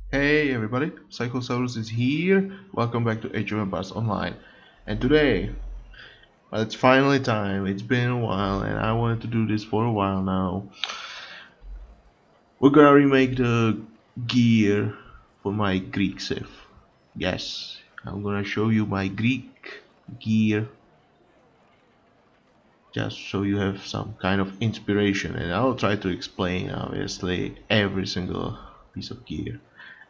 Hey everybody, Psychosaurus is here. Welcome back to Age of Empires Online. And today, well, it's finally time. It's been a while and I wanted to do this for a while now. We're gonna remake the gear for my Greek Civ. Yes, I'm gonna show you my Greek gear just so you have some kind of inspiration, and I'll try to explain obviously every single piece of gear.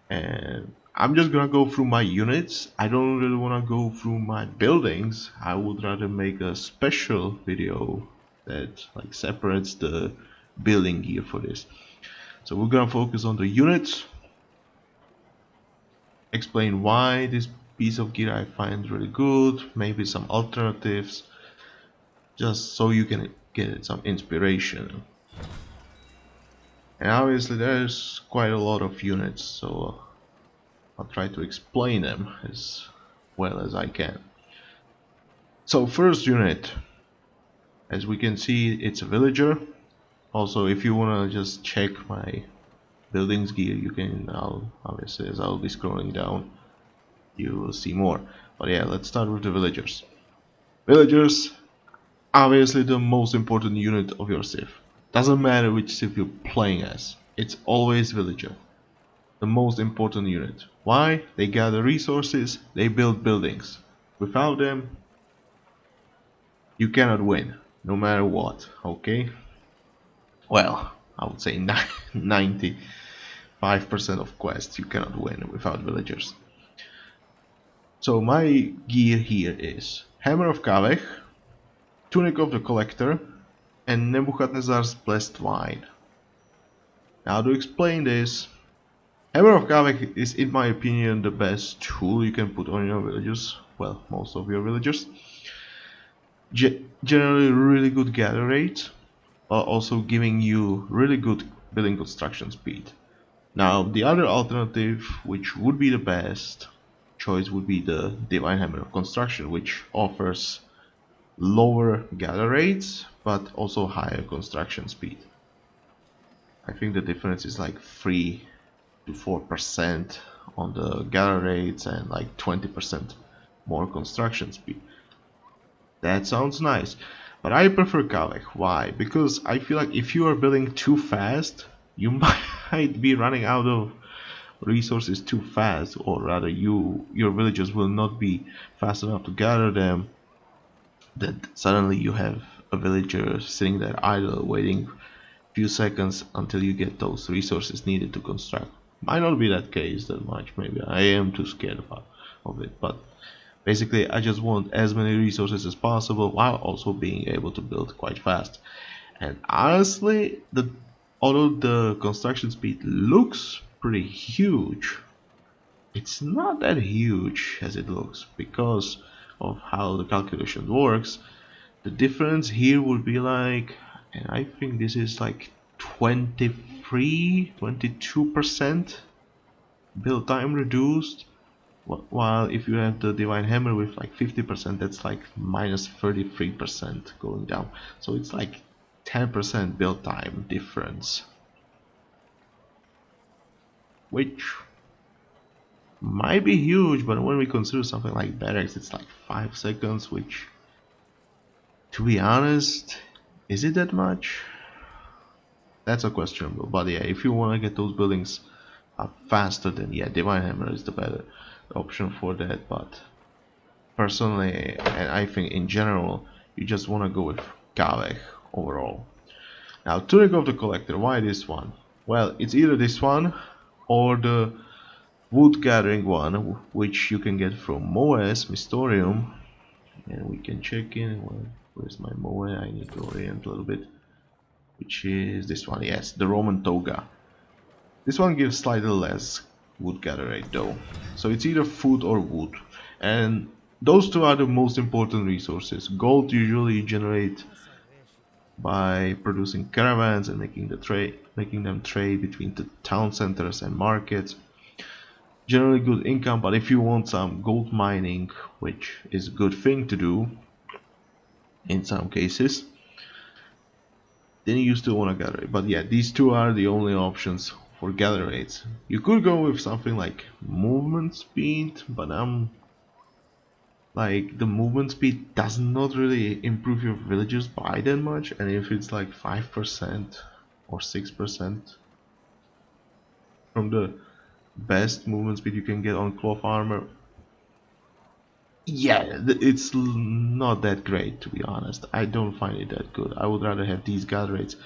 And I'm just gonna go through my units. I don't really wanna go through my buildings. I would rather make a special video that like separates the building gear for this. So we're gonna focus on the units, explain why this piece of gear I find really good, maybe some alternatives, just so you can get some inspiration. And obviously there's quite a lot of units, so I'll try to explain them as well as I can. So first unit, as we can see, it's a villager. Also, if you wanna just check my buildings gear, you can, obviously as I'll be scrolling down, you will see more. But yeah, let's start with the villagers. Villagers, obviously the most important unit of your civ. Doesn't matter which civ you're playing as, it's always villager. The most important unit. Why? They gather resources, they build buildings. Without them, you cannot win, no matter what, okay? Well, I would say 95% of quests you cannot win without villagers. So my gear here is Hammer of Kaveh, Tunic of the Collector, and Nebuchadnezzar's Blessed Wine. Now to explain this, Hammer of Kaveh is in my opinion the best tool you can put on your villagers, well, most of your villagers. Generally really good gather rate, while also giving you really good building construction speed. Now the other alternative, which would be the best choice, would be the Divine Hammer of Construction, which offers lower gather rates but also higher construction speed. I think the difference is like 3 to 4% on the gather rates and like 20% more construction speed. That sounds nice, but I prefer Kaveh. Why? Because I feel like if you are building too fast, you might be running out of resources too fast, or rather your villagers will not be fast enough to gather them, that suddenly you have a villager sitting there idle waiting few seconds until you get those resources needed to construct. Might not be that case that much, maybe I am too scared of it, but basically I just want as many resources as possible while also being able to build quite fast. And honestly, although the construction speed looks pretty huge, it's not that huge as it looks because of how the calculation works. The difference here would be like, and I think this is like 22% build time reduced, while if you have the Divine Hammer with like 50%, that's like minus 33% going down. So it's like 10% build time difference, which might be huge, but when we consider something like Barracks, it's like 5 seconds, which, to be honest, is it that much? That's a questionable, but yeah, if you want to get those buildings up faster, then yeah, Divine Hammer is the better option for that. But personally, and I think in general, you just want to go with Kaveh overall. Now, Tunic of the Collector, why this one? Well, it's either this one or the wood gathering one, which you can get from Moes Mystorium, and we can check in. Where's my Moe? I need to orient a little bit. Which is this one, yes, the Roman Toga. This one gives slightly less wood gather rate though, so it's either food or wood, and those two are the most important resources. Gold usually generate by producing caravans and making them trade between the town centers and markets. Generally good income, but if you want some gold mining, which is a good thing to do in some cases, then you still want to gather it. But yeah, these two are the only options for gather rates. You could go with something like movement speed, but like the movement speed does not really improve your villagers by that much, and if it's like 5% or 6% from the best movement speed you can get on cloth armor, yeah, it's not that great, to be honest. I don't find it that good. I would rather have these gather rates.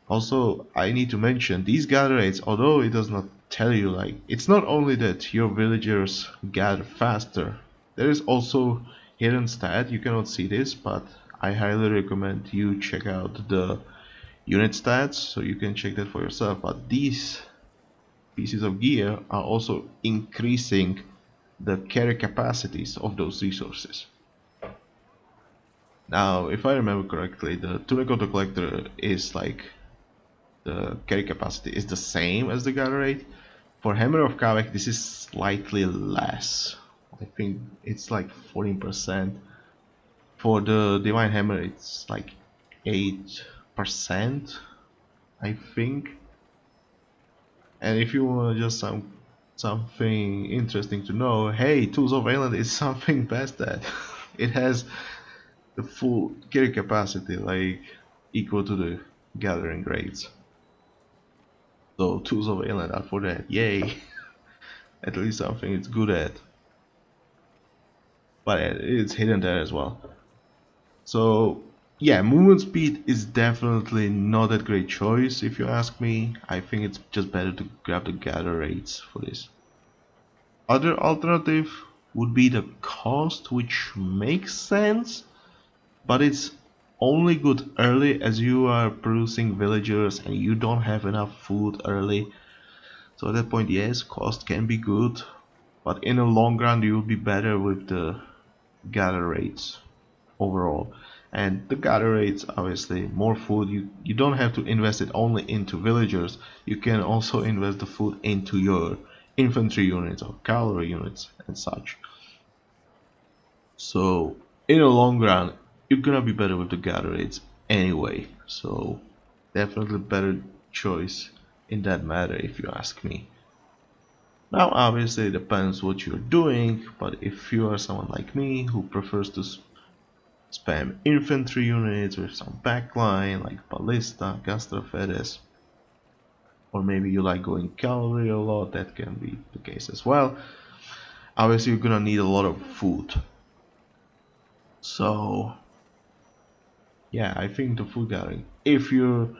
Also, I need to mention these gather rates, although it does not tell you, like, it's not only that your villagers gather faster, there is also hidden stat. You cannot see this, but I highly recommend you check out the unit stats so you can check that for yourself. But these pieces of gear are also increasing the carry capacities of those resources. Now, if I remember correctly, the Tunic of the Collector is like, the carry capacity is the same as the gather rate. For Hammer of Kavak, this is slightly less. I think it's like 14%. For the Divine Hammer, it's like 8%, I think. And if you want just something interesting to know, hey, Tools of Island is something past that. It has the full carry capacity, like equal to the gathering rates. So Tools of Island are for that, yay! At least something it's good at. But it's hidden there as well. So yeah, movement speed is definitely not that great choice if you ask me. I think it's just better to grab the gather rates for this. Other alternative would be the cost, which makes sense, but it's only good early as you are producing villagers and you don't have enough food early. So at that point, yes, cost can be good, but in the long run you will be better with the gather rates overall. And the gather rates, obviously, more food, you don't have to invest it only into villagers, you can also invest the food into your infantry units or cavalry units and such. So in the long run you're gonna be better with the gather rates anyway, so definitely better choice in that matter if you ask me. Now obviously it depends what you're doing, but if you are someone like me who prefers to spam infantry units with some backline like Ballista, Gastraphetes, or maybe you like going cavalry a lot, that can be the case as well. Obviously you're gonna need a lot of food. So yeah, I think the food gathering, if you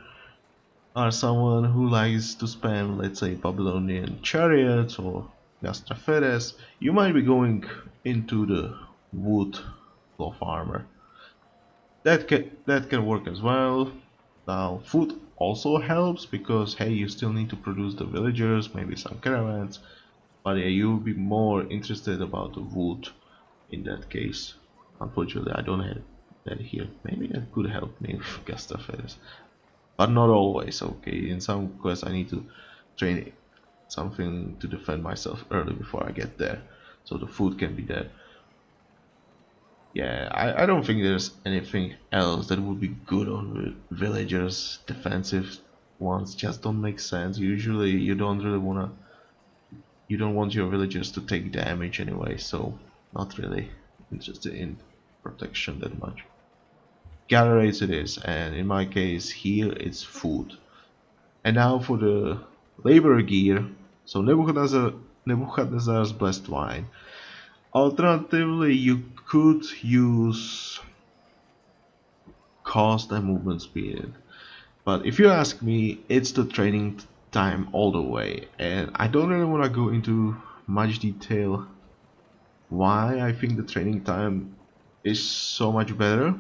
are someone who likes to spam, let's say, Babylonian chariots or Gastraphetes, you might be going into the wood cloth armor. That can work as well. Now food also helps because hey, you still need to produce the villagers, maybe some caravans, but yeah, you'll be more interested about the wood in that case. Unfortunately, I don't have that here. Maybe that could help me with Gastraphetes, but not always. Okay, in some quests I need to train something to defend myself early before I get there, so the food can be there. Yeah, I don't think there's anything else that would be good on villagers. Defensive ones just don't make sense. Usually you don't want your villagers to take damage anyway, so not really interested in protection that much. Gather rates it is, and in my case here it's food. And now for the labor gear. So Nebuchadnezzar's blessed wine. Alternatively, you could use cost and movement speed, but if you ask me, it's the training time all the way, and I don't really want to go into much detail why I think the training time is so much better,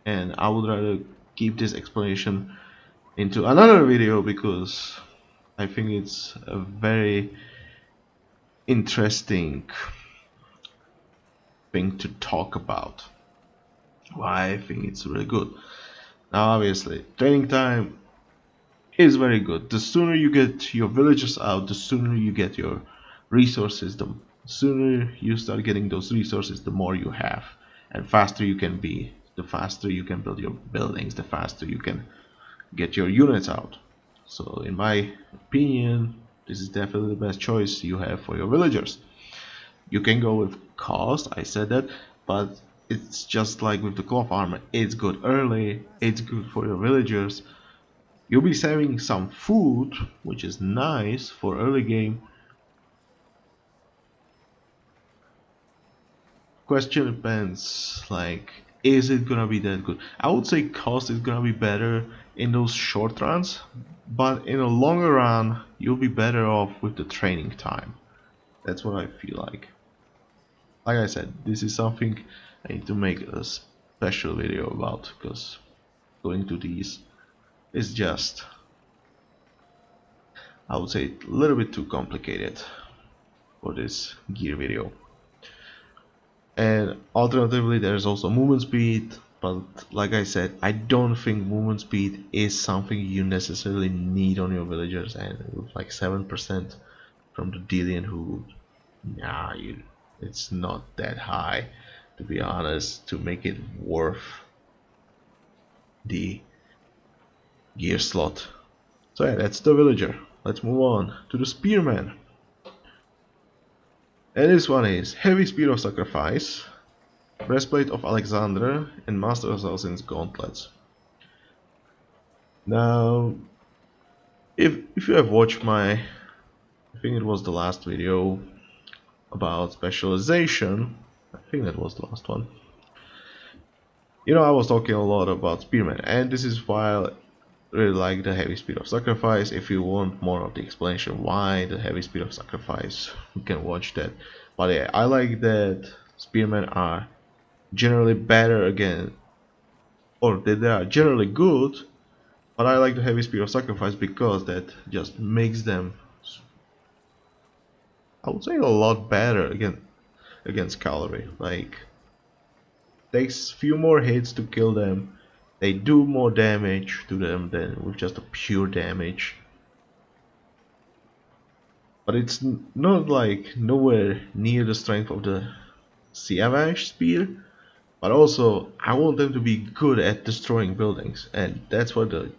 and I would rather keep this explanation into another video because I think it's a very interesting thing to talk about. Why I think it's really good. Now obviously training time is very good. The sooner you get your villagers out, the sooner you get your resources, the sooner you start getting those resources, the more you have, and faster you can be. The faster you can build your buildings, the faster you can get your units out. So in my opinion, this is definitely the best choice you have for your villagers. You can go with cost, I said that, but it's just like with the cloth armor. It's good early, it's good for your villagers. You'll be saving some food, which is nice for early game. Question depends, like, is it gonna be that good? I would say cost is gonna be better in those short runs, but in a longer run, you'll be better off with the training time. That's what I feel like. Like I said, this is something I need to make a special video about, because going to these is just, I would say, a little bit too complicated for this gear video. And alternatively, there's also movement speed, but like I said, I don't think movement speed is something you necessarily need on your villagers, and with like 7% from the Delian who, nah, it's not that high, to be honest, to make it worth the gear slot. So yeah, that's the villager. Let's move on to the Spearman. And this one is Heavy Spear of Sacrifice, Breastplate of Alexander, and Master Assassin's Gauntlets. Now, if you have watched my, I think it was the last video about specialization, I think that was the last one. You know, I was talking a lot about Spearman, and this is why I really like the Heavy Spear of Sacrifice. If you want more of the explanation why the Heavy Spear of Sacrifice, you can watch that. But yeah, I like that Spearmen are generally better again, or that they are generally good, but I like the Heavy Spear of Sacrifice because that just makes them, I would say, a lot better against cavalry. Like, takes few more hits to kill them, they do more damage to them than with just a pure damage. But it's not like nowhere near the strength of the Sea Avalanche Spear. But also, I want them to be good at destroying buildings, and that's where the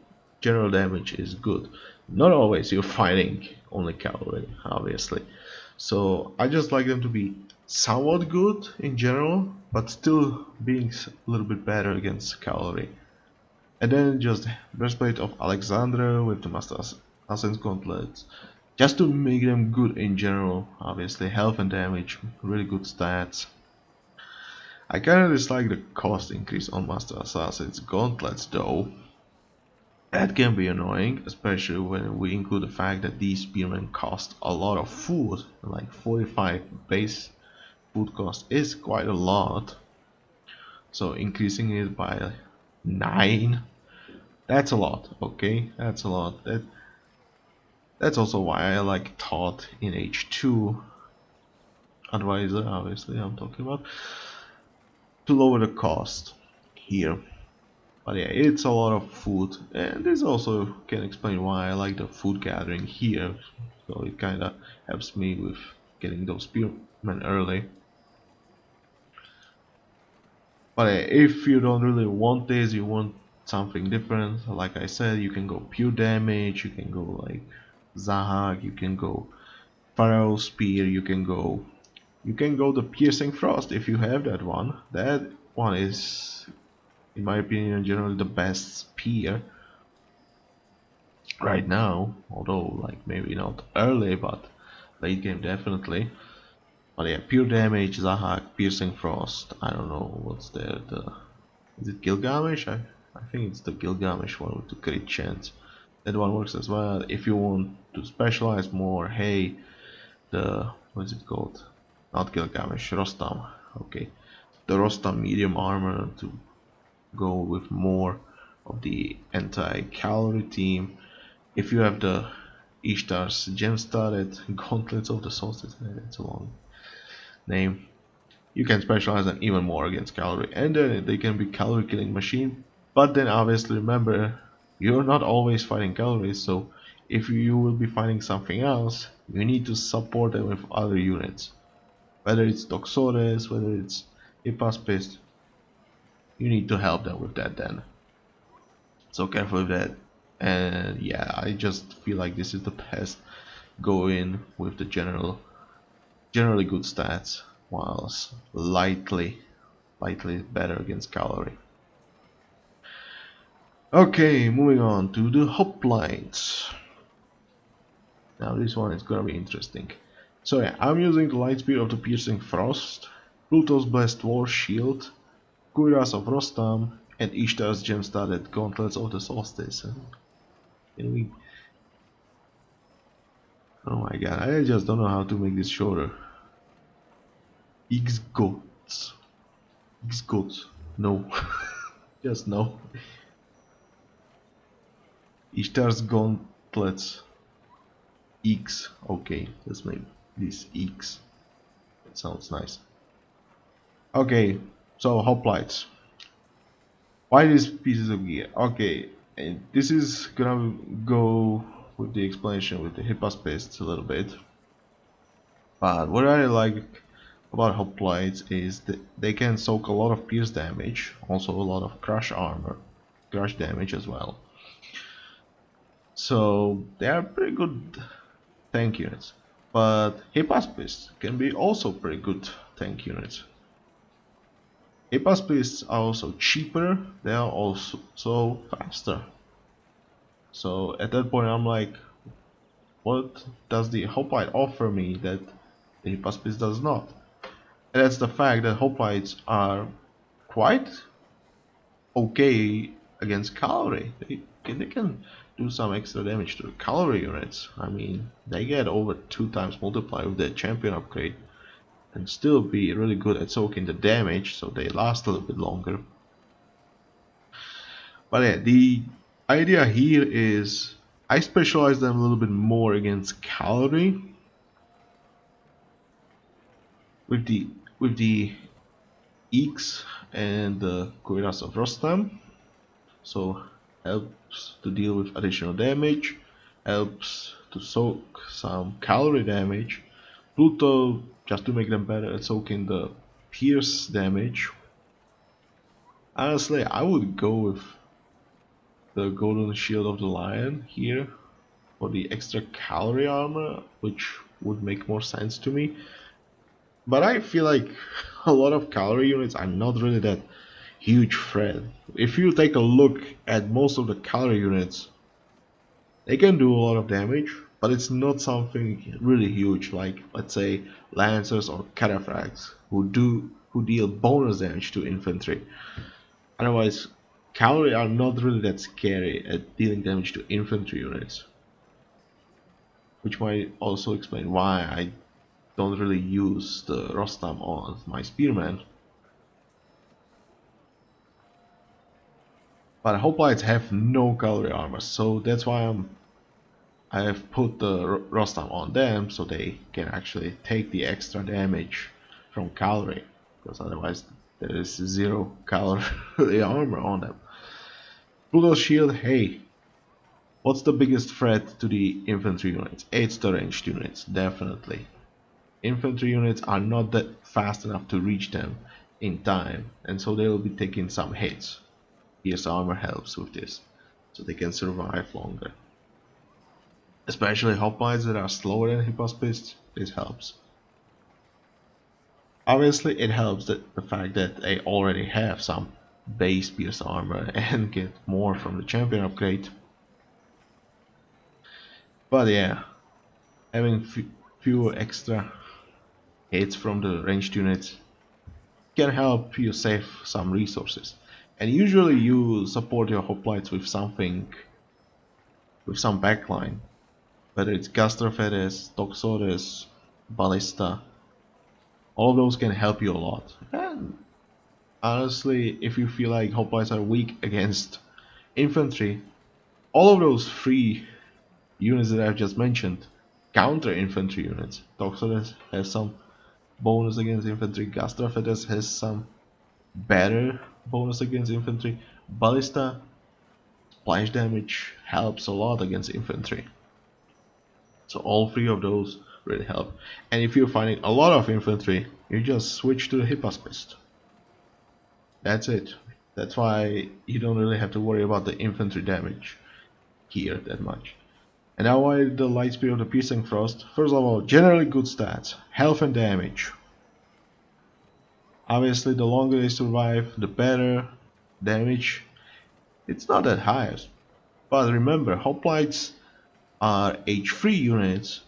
general damage is good. Not always you're fighting only cavalry, obviously. So I just like them to be somewhat good in general, but still being a little bit better against cavalry. And then just Breastplate of Alexandra with the Master Assassin's Gauntlets, just to make them good in general. Obviously, health and damage, really good stats. I kinda dislike the cost increase on Master Assassin's Gauntlets though. That can be annoying, especially when we include the fact that these spearmen cost a lot of food. Like 45 base food cost is quite a lot. So increasing it by 9, that's a lot, okay? That's a lot. That's also why I like Thought in H2 Advisor, obviously I'm talking about, to lower the cost here. But yeah, it's a lot of food, and this also can explain why I like the food gathering here. So it kinda helps me with getting those spearmen early. But yeah, if you don't really want this, you want something different, like I said, you can go pure damage, you can go like Zahag, you can go Pharaoh Spear, you can go the Piercing Frost if you have that one. That one is, in my opinion, generally the best spear right now, although like maybe not early, but late game definitely. But yeah, pure damage, Zahak, Piercing Frost, I don't know what's there, is it Gilgamesh? I think it's the Gilgamesh one with the crit chance. That one works as well. If you want to specialize more, hey, what is it called? Not Gilgamesh, Rostam, okay. The Rostam medium armor to go with more of the anti-cavalry team. If you have the Ishtar's gem-studded Gauntlets of the Solstice, it's a long name, you can specialize them even more against cavalry, and then they can be cavalry killing machine. But then obviously remember, you're not always fighting cavalry, so if you will be fighting something else, you need to support them with other units. Whether it's Toxotes, whether it's Hippospast, you need to help them with that then. So careful with that. And yeah, I just feel like this is the best. Go in with the generally good stats, whilst lightly better against cavalry. Okay, moving on to the hoplites. Now this one is gonna be interesting. So yeah, I'm using the light speed of the piercing frost, Pluto's blessed war shield, Kuiras of Rostam, and Ishtar's gem-studded gauntlets of the solstice. Can we... Oh my god, I just don't know how to make this shorter. X-Goats. X-Goats. No. Just no. Ishtar's gauntlets. X. Okay, let's make this X. That sounds nice. Okay, so hoplites. Why these pieces of gear? Okay, and this is gonna go with the explanation with the Hippospast a little bit. But what I like about hoplites is that they can soak a lot of pierce damage, also a lot of crush damage as well. So they are pretty good tank units. But Hippospast can be also pretty good tank units. Hippospast are also cheaper, they are also faster. So at that point I'm like, what does the Hoplite offer me that the Hippospast does not? And that's the fact that Hoplites are quite okay against cavalry. They can do some extra damage to the cavalry units. I mean, they get over 2 times multiply with their champion upgrade and still be really good at soaking the damage, so they last a little bit longer. But yeah, the idea here is I specialize them a little bit more against cavalry with the X and the Kuiras of Rostam. So helps to deal with additional damage, helps to soak some cavalry damage. Pluto just to make them better at soaking the pierce damage. Honestly, I would go with the Golden Shield of the Lion here for the extra cavalry armor, which would make more sense to me. But I feel like a lot of cavalry units are not really that huge threat. If you take a look at most of the cavalry units, they can do a lot of damage, but it's not something really huge like, let's say, lancers or cataphracts who deal bonus damage to infantry. Otherwise, cavalry are not really that scary at dealing damage to infantry units, which might also explain why I don't really use the Rostam on my Spearman. But hoplites have no cavalry armor, so that's why I have put the Rostam on them, so they can actually take the extra damage from cavalry, because otherwise there is 0 cavalry armor on them. Pluto's shield, hey, what's the biggest threat to the infantry units? It's the ranged units, definitely. Infantry units are not that fast enough to reach them in time, and so they will be taking some hits. Pierce armor helps with this, so they can survive longer. Especially hoplites that are slower than Hippospast, this helps. Obviously it helps that the fact that they already have some base pierce armor and get more from the champion upgrade. But yeah, having fewer extra hits from the ranged units can help you save some resources. And usually you support your hoplites with something, with some backline. Whether it's Gastraphetes, Toxotes, Ballista, all of those can help you a lot. And honestly, if you feel like hoplites are weak against infantry, all of those 3 units that I've just mentioned counter infantry units. Toxotes has some bonus against infantry, Gastraphetes has some better bonus against infantry, Ballista splash damage helps a lot against infantry. So all 3 of those really help. And if you're finding a lot of infantry, you just switch to the Hippospast. That's it. That's why you don't really have to worry about the infantry damage. here that much. And now why the light speed of the piercing frost? First of all, generally good stats, health and damage. Obviously the longer they survive, the better damage. It's not that high, but remember, hoplites are H3 units,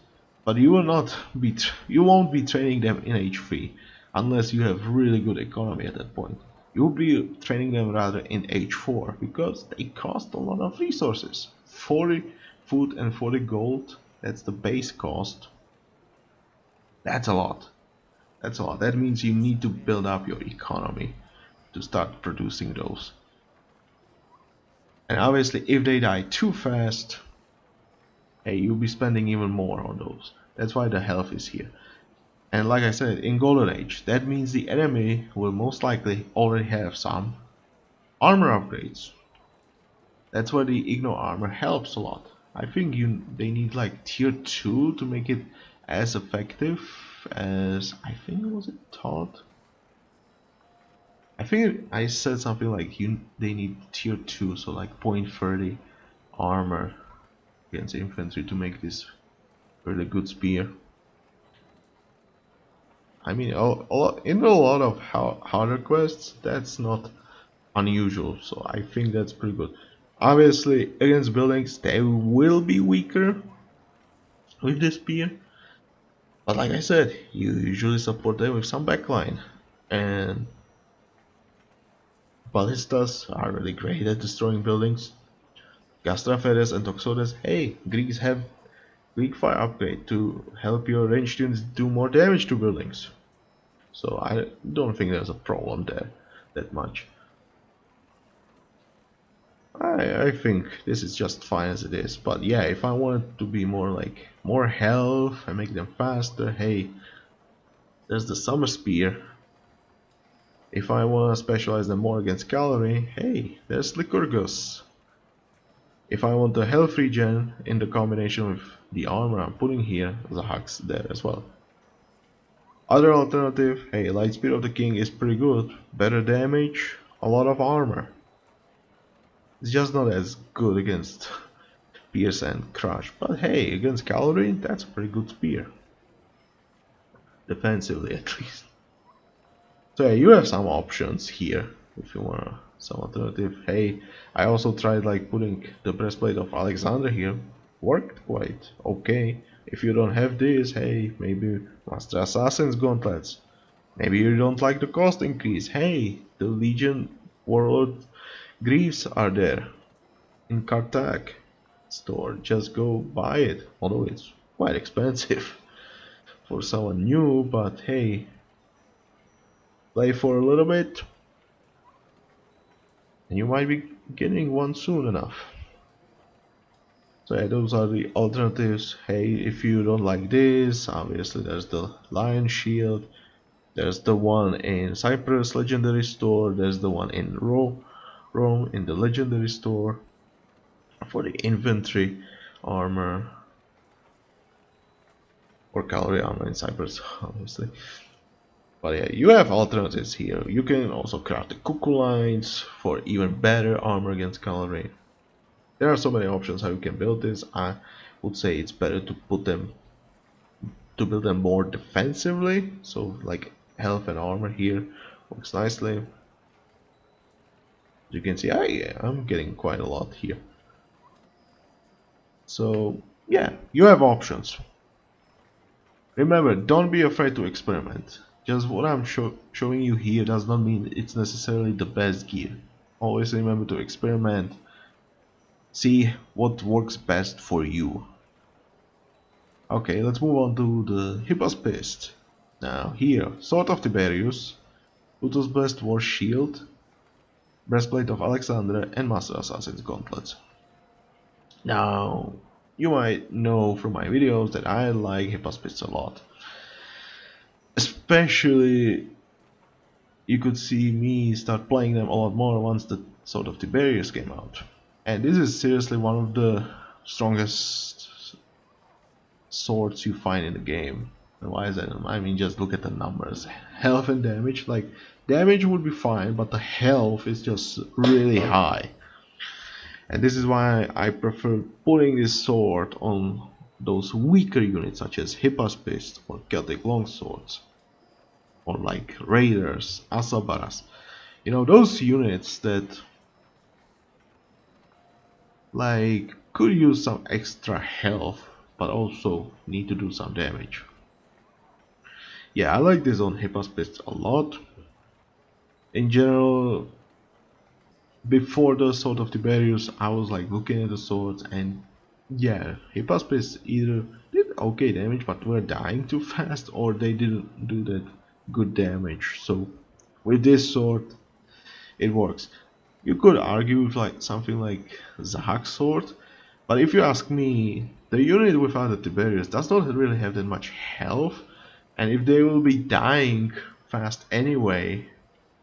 but you won't be training them in H3 unless you have really good economy at that point. You'll be training them rather in H4 because they cost a lot of resources. 40 food and 40 gold, that's the base cost. That's a lot. That's a lot. That means you need to build up your economy to start producing those. And obviously if they die too fast, hey, you'll be spending even more on those. That's why the health is here. And like I said, in Golden Age, that means the enemy will most likely already have some armor upgrades. That's why the Igno armor helps a lot. I think they need like tier 2 to make it as effective as, I think, was it taught? I think I said something like they need tier 2, so like 0.30 armor against infantry to make this really good spear. I mean, in a lot of harder quests, that's not unusual, so I think that's pretty good. Obviously, against buildings, they will be weaker with this spear, but like I said, you usually support them with some backline, and Ballistas are really great at destroying buildings. Gastraphetes and Toxotes, hey, Greeks have Greek fire upgrade to help your ranged units do more damage to buildings. So I don't think there's a problem there that much. I think this is just fine as it is, but yeah, if I wanted to be more health and make them faster, hey, there's the summer spear. If I want to specialize them more against cavalry, hey, there's Lycurgus. If I want the health regen in the combination with the armor I'm putting here, Zahak's there as well. Other alternative, hey, light speed of the king is pretty good, better damage, a lot of armor. It's just not as good against pierce and crush, but hey, against cavalry, that's a pretty good spear. Defensively at least. So yeah, you have some options here if you want some alternative. Hey, I also tried like putting the breastplate of Alexander here. Worked quite okay. If you don't have this, hey, maybe Master Assassin's gauntlets. Maybe you don't like the cost increase. Hey, the Legion Warlord Greaves are there in Carthage store. Just go buy it. Although it's quite expensive for someone new, but hey, play for a little bit and you might be getting one soon enough. So yeah, those are the alternatives. Hey, if you don't like this, obviously there's the Lion Shield, there's the one in Cyprus Legendary Store, there's the one in Rome in the Legendary Store for the infantry armor or cavalry armor in Cyprus, obviously. But yeah, you have alternatives here. You can also craft the cuckoo lines for even better armor against cavalry. There are so many options how you can build this. I would say it's better to build them more defensively. So like health and armor here works nicely. As you can see, I'm getting quite a lot here. So yeah, you have options. Remember, don't be afraid to experiment. Just what I'm showing you here does not mean it's necessarily the best gear. Always remember to experiment. See what works best for you. Okay, let's move on to the Hippospast. Now here, Sword of Tiberius, Pluto's Blessed War Shield, Breastplate of Alexander, and Master Assassin's Gauntlets. Now, you might know from my videos that I like Hippospast a lot. Especially, you could see me start playing them a lot more once the Sword of Tiberius came out. And this is seriously one of the strongest swords you find in the game. And why is that? I mean, just look at the numbers. Health and damage, damage would be fine, but the health is just really high. And this is why I prefer putting this sword on those weaker units such as Hippospast or Celtic longswords, or like raiders, asabaras. You know, those units that like could use some extra health but also need to do some damage. Yeah, I like this on Hippospast a lot. In general, before the Sword of Tiberius, I was like looking at the swords, and yeah, Hippospast either did okay damage but were dying too fast, or they didn't do that good damage. So with this sword, it works. You could argue with like something like Zahak's sword, but if you ask me, the unit without the Tiberius does not really have that much health, and if they will be dying fast anyway,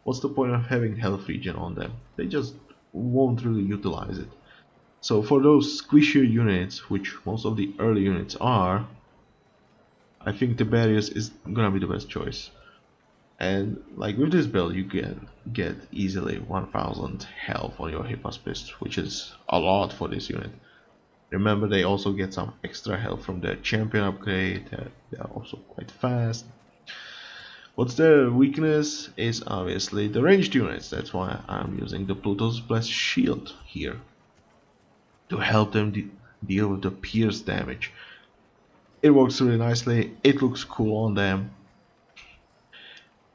what's the point of having health regen on them? They just won't really utilize it. So for those squishier units, which most of the early units are, I think Tiberius is gonna be the best choice. And like with this build, you can get easily 1000 health on your Hippospast, which is a lot for this unit. Remember, they also get some extra health from their champion upgrade. They are also quite fast. What's their weakness is obviously the ranged units. That's why I'm using the Pluto's Blessed Shield here to help them deal with the pierce damage. It works really nicely. It looks cool on them.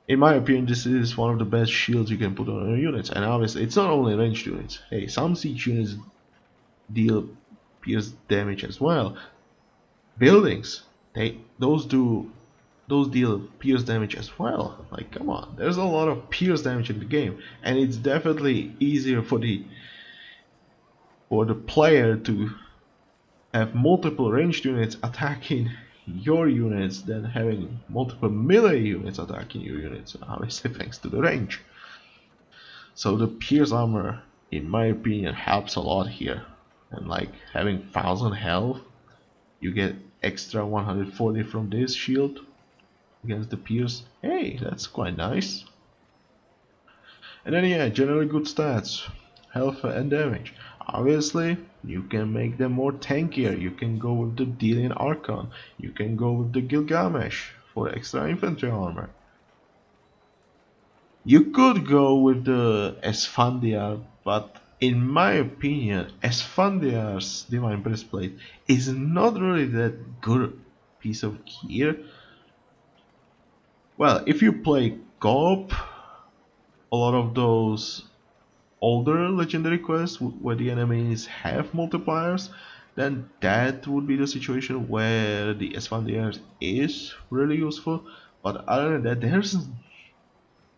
In my opinion, this is one of the best shields you can put on your units. And obviously, it's not only ranged units. Hey, some siege units deal pierce damage as well. Buildings, those deal pierce damage as well. Like, come on, there's a lot of pierce damage in the game, and it's definitely easier for the player to have multiple ranged units attacking your units than having multiple melee units attacking your units, obviously thanks to the range. So the pierce armor, in my opinion, helps a lot here. And like having 1000 health, you get extra 140 from this shield against the pierce. Hey, that's quite nice. And then yeah, generally good stats, health and damage. Obviously, you can make them more tankier. You can go with the Delian Archon. You can go with the Gilgamesh for extra infantry armor. You could go with the Esfandiar, but in my opinion, Esfandiar's Divine Breastplate is not really that good piece of gear. Well, if you play co-op, a lot of those older legendary quests where the enemies have multipliers, then that would be the situation where the Esfandiar is really useful. But other than that,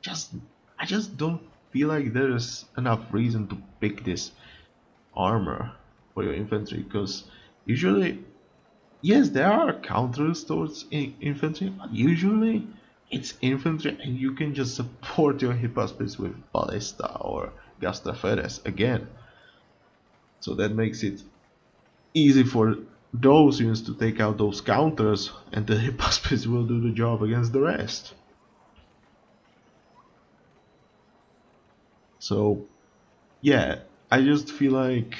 just I just don't feel like there's enough reason to pick this armor for your infantry, because usually, yes, there are counters towards infantry, but usually it's infantry and you can just support your Hippospast with Ballista or Gastraphetes again. So that makes it easy for those units to take out those counters, and the Hippospast will do the job against the rest. So yeah, I just feel like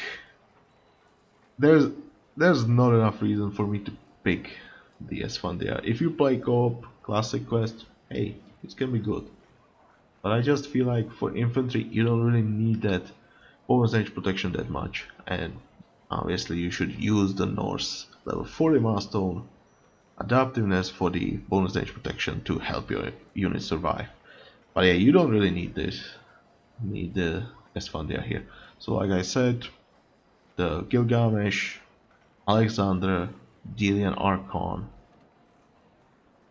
there's not enough reason for me to pick the Esfandiar. If you play co-op classic quest, hey, it can be good. But I just feel like for infantry you don't really need that bonus range protection that much, and obviously you should use the Norse level 40 milestone adaptiveness for the bonus range protection to help your unit survive. But yeah, you don't really need the Esfandiar here. So like I said, the Gilgamesh, Alexander, Delian Archon.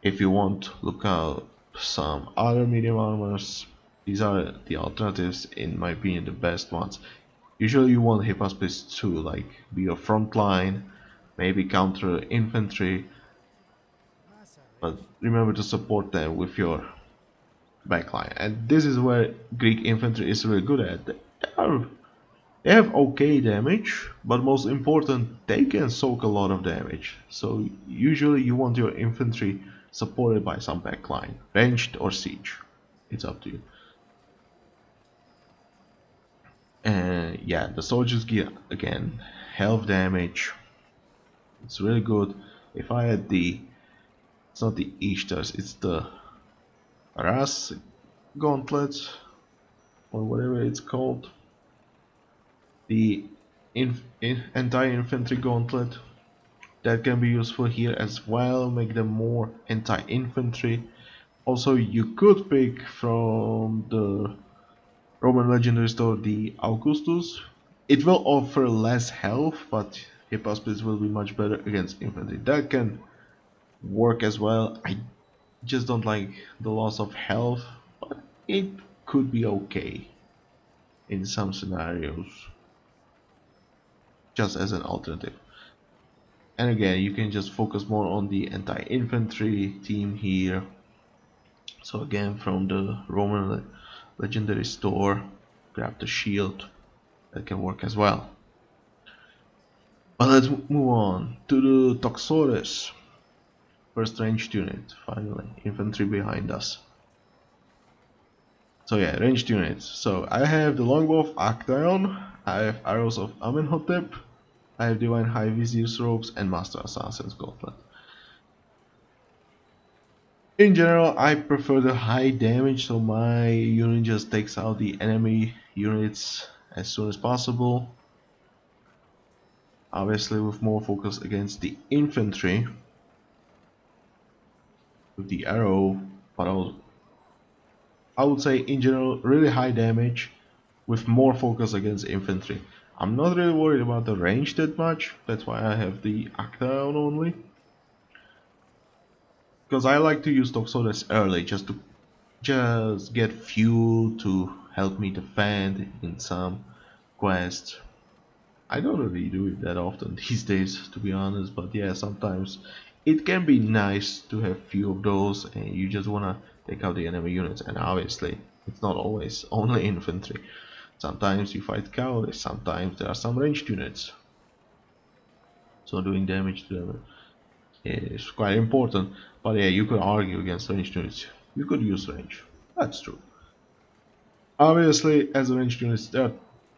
If you want, look out some other medium armors. These are the alternatives, in my opinion, the best ones. Usually you want Hippospast to like be your front line, maybe counter infantry, but remember to support them with your backline. And this is where Greek infantry is really good at. They have okay damage, but most important, they can soak a lot of damage. So usually you want your infantry supported by some backline, ranged or siege. It's up to you. And yeah, the soldiers get again health damage. It's really good. If I had it's not the Ishtars, it's the Ras gauntlet or whatever it's called. The anti-infantry gauntlet that can be useful here as well, make them more anti-infantry. Also, you could pick from the Roman legendary store the Augustus. It will offer less health, but Hippospast will be much better against infantry. That can work as well. I just don't like the loss of health, but it could be okay in some scenarios, just as an alternative. And again, you can just focus more on the anti-infantry team here. So again, from the Roman legendary store, grab the shield. That can work as well. But let's move on to the Toxotes. First ranged unit, finally. Infantry behind us. So yeah, ranged units. So I have the longbow of Actaeon, I have arrows of Amenhotep, I have divine high vizier's robes and master assassin's gauntlet. In general, I prefer the high damage, so my unit just takes out the enemy units as soon as possible. Obviously with more focus against the infantry with the arrow, but I would say in general really high damage with more focus against infantry. I'm not really worried about the range that much, that's why I have the Actaeon only. Because I like to use Toxotes early just to get fuel to help me defend in some quests. I don't really do it that often these days, to be honest, but yeah, sometimes it can be nice to have few of those and you just wanna take out the enemy units, and obviously it's not always only infantry. Sometimes you fight cavalry, sometimes there are some ranged units. So doing damage to them is quite important, but yeah, you could argue against ranged units. You could use range, that's true. Obviously, as a ranged unit, there are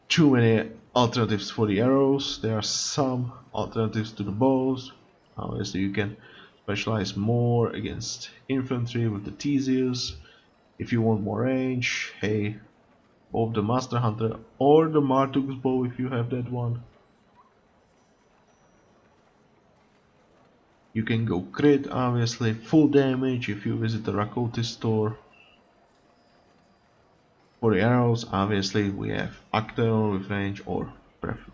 too many alternatives for the arrows. There are some alternatives to the bows. Obviously, you can specialize more against infantry with the Theseus. If you want more range, hey, both the Master Hunter or the Martuk's bow if you have that one. You can go crit, obviously, full damage if you visit the Rakotis store. For the arrows, obviously, we have Actaeon with range, or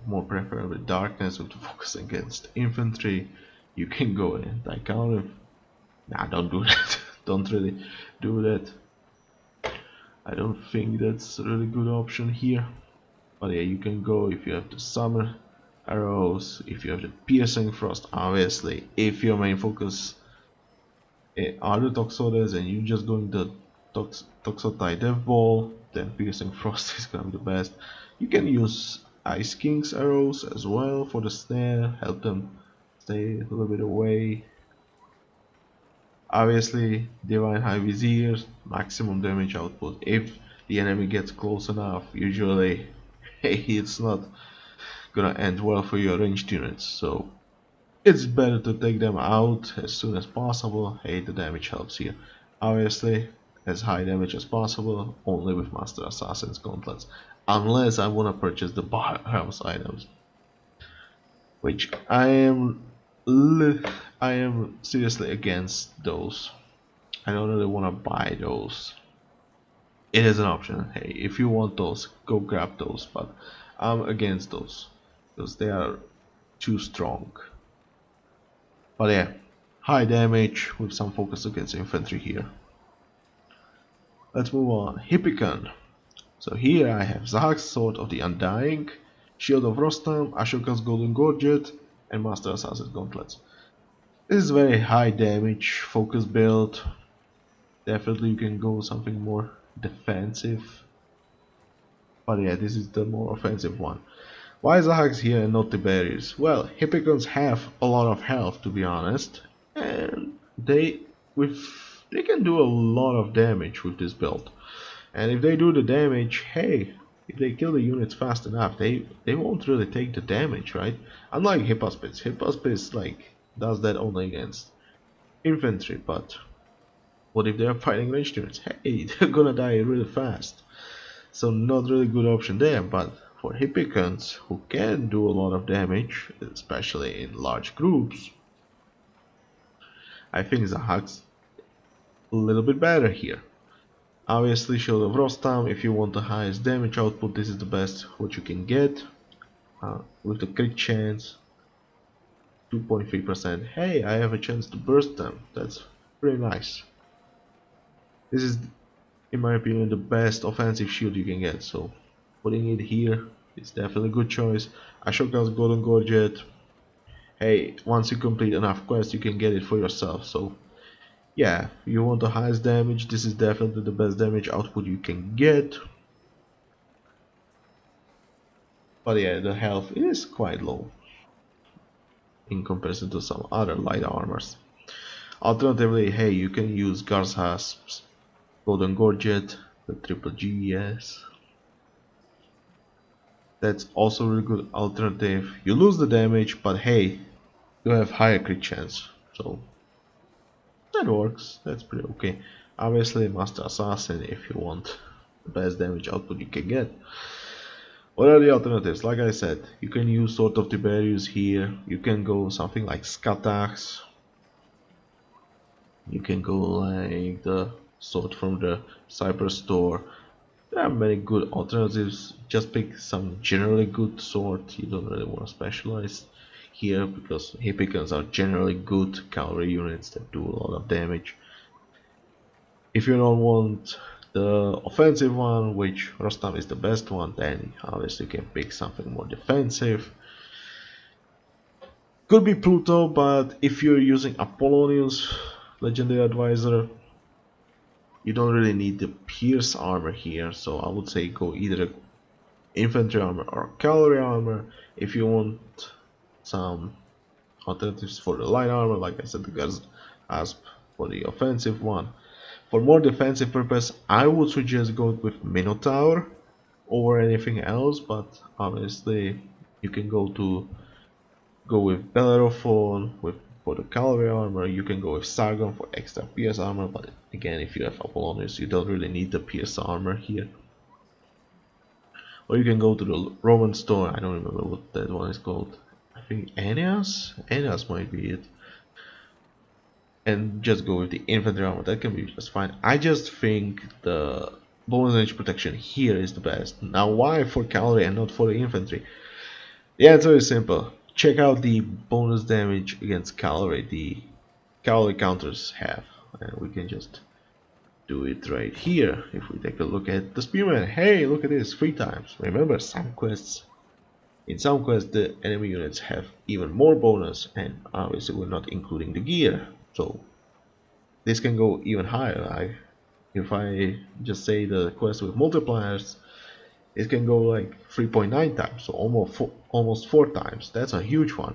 more preferably darkness with focus against infantry. You can go anti-counter. Nah, don't do that. Don't really do that. I don't think that's a really good option here. But yeah, you can go if you have the summer arrows, if you have the piercing frost, obviously. If your main focus are the Toxotes and you're just going the Toxotai Death Ball, then piercing frost is gonna be the best. You can use Ice King's arrows as well for the snare, help them stay a little bit away. Obviously, Divine High Vizier, maximum damage output. If the enemy gets close enough, usually it's not gonna end well for your ranged units, so it's better to take them out as soon as possible. Hey, the damage helps here. Obviously, as high damage as possible, only with Master Assassin's gauntlets. Unless I wanna purchase the Barhouse items. Which I am seriously against those. I don't really wanna buy those. It is an option. Hey, if you want those, go grab those, but I'm against those because they are too strong. But yeah, high damage with some focus against infantry here. Let's move on. Hippikon. So here I have Zahak's Sword of the Undying, Shield of Rostam, Ashoka's Golden Gorget, and Master Assassin's Gauntlets. This is very high damage focus build. Definitely you can go something more defensive. But yeah, this is the more offensive one. Why is Zahak's here and not Tiberius? Well, Hippikons have a lot of health, to be honest, and they can do a lot of damage with this build. And if they do the damage, hey, if they kill the units fast enough, they won't really take the damage, right? Unlike Hippospast. Hippospast like does that only against infantry, but what if they're fighting ranged units? Hey, they're gonna die really fast. So not really good option there, but for Hippikons who can do a lot of damage, especially in large groups, I think Zahak's a little bit better here. Obviously, Shield of Rostam, if you want the highest damage output, this is the best what you can get. With the crit chance, 2.3%. Hey, I have a chance to burst them. That's pretty nice. This is, in my opinion, the best offensive shield you can get, so putting it here is definitely a good choice. Ashoka's Golden Gorget. Hey, once you complete enough quests, you can get it for yourself, so yeah, if you want the highest damage, this is definitely the best damage output you can get. But yeah, the health is quite low in comparison to some other light armors. Alternatively, hey, you can use Garshasp's Golden Gorget, the triple GS. That's also a really good alternative. You lose the damage, but hey, you have higher crit chance, so that works. That's pretty okay. Obviously, Master Assassin if you want the best damage output you can get. What are the alternatives? Like I said, you can use Sword of Tiberius here. You can go something like Scatax. You can go like the sword from the Cypress store. There are many good alternatives. Just pick some generally good sword. You don't really want to specialize here because Hippikons are generally good cavalry units that do a lot of damage. If you don't want the offensive one, which Rostam is the best one, then obviously you can pick something more defensive. Could be Pluto, but if you're using Apollonius, Legendary Advisor, you don't really need the Pierce armor here, so I would say go either infantry armor or cavalry armor. If you want some alternatives for the light armor, like I said, the guys ask for the offensive one. For more defensive purpose, I would suggest go with Minotaur over anything else, but obviously you can go with Bellerophon for the cavalry armor. You can go with Sargon for extra pierce armor, but again, if you have Apollonius, you don't really need the pierce armor here. Or you can go to the Roman store. I don't remember what that one is called. I think Aeneas? Aeneas might be it. And just go with the infantry armor. That can be just fine. I just think the bonus range protection here is the best. Now, why for cavalry and not for the infantry? The answer is simple. Check out the bonus damage against cavalry the cavalry counters have, and we can just do it right here. If we take a look at the Spearman, hey, look at this, 3 times. Remember, in some quests the enemy units have even more bonus, and obviously we're not including the gear, so this can go even higher. If I just say the quest with multipliers, it can go like 3.9 times, so almost 4 times. That's a huge one.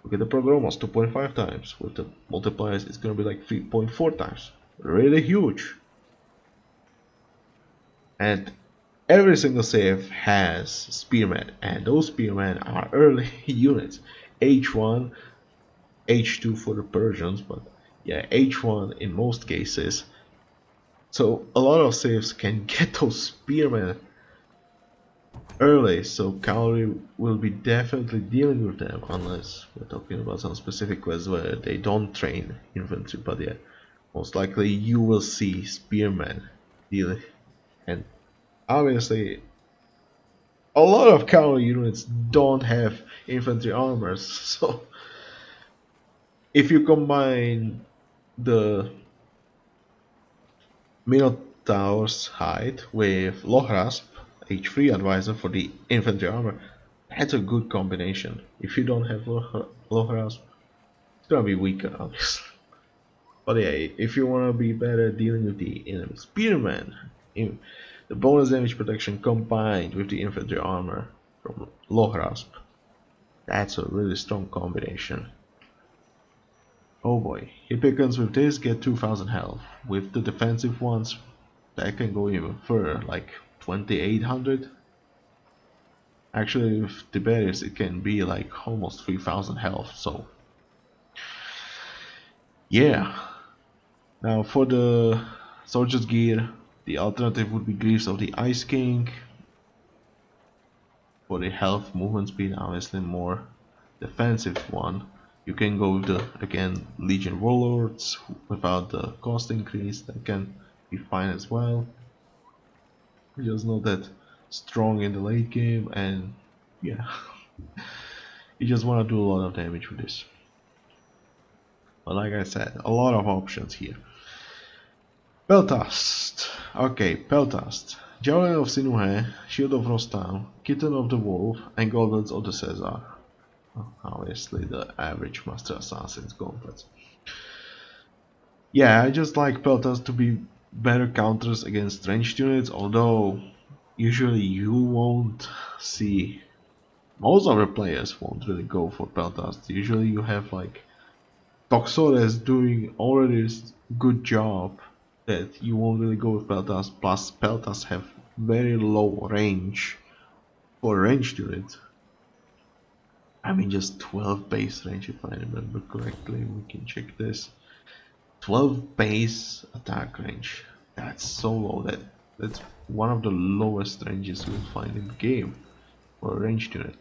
Look at the Prodromos, 2.5 times. With the multipliers, it's gonna be like 3.4 times. Really huge. And every single save has Spearman, and those Spearmen are early units. H1, H2 for the Persians, but yeah, H1 in most cases. So a lot of saves can get those Spearmen early, so cavalry will be definitely dealing with them, unless we're talking about some specific quests where they don't train infantry, but yeah, most likely you will see Spearmen dealing. And obviously a lot of cavalry units don't have infantry armors, so if you combine the Minotaur's hide with Lohrasp, H3 advisor for the infantry armor, that's a good combination. If you don't have Lohrasp, it's gonna be weaker, obviously. But yeah, if you wanna be better dealing with the enemy Spearman, the bonus damage protection combined with the infantry armor from Lohrasp, that's a really strong combination. Oh boy, Hippikons with this get 2000 health. With the defensive ones, that can go even further, like 2800. Actually, with the barriers it can be like almost 3000 health, so yeah. Now for the soldier's gear, the alternative would be Greaves of the Ice King. For the health movement speed, obviously more defensive one. You can go with the, again, Legion Warlords without the cost increase, that can be fine as well. Just not that strong in the late game, and yeah, you just want to do a lot of damage with this. But like I said, a lot of options here. Peltasts. Okay, Peltasts. Javelin of Sinuhe, Shield of Rostam, Kitten of the Wolf, and Gauntlets of the Caesar. Obviously the average Master Assassin's gauntlets. Yeah, I just like Peltasts to be better counters against ranged units, although usually you won't see, most of the players won't really go for Peltasts. Usually you have like Toxotes doing already a good job that you won't really go with Peltasts, plus Peltasts have very low range for ranged units. I mean just 12 base range if I remember correctly, we can check this. 12 base attack range, that's so low, that's one of the lowest ranges you'll find in the game for a ranged unit.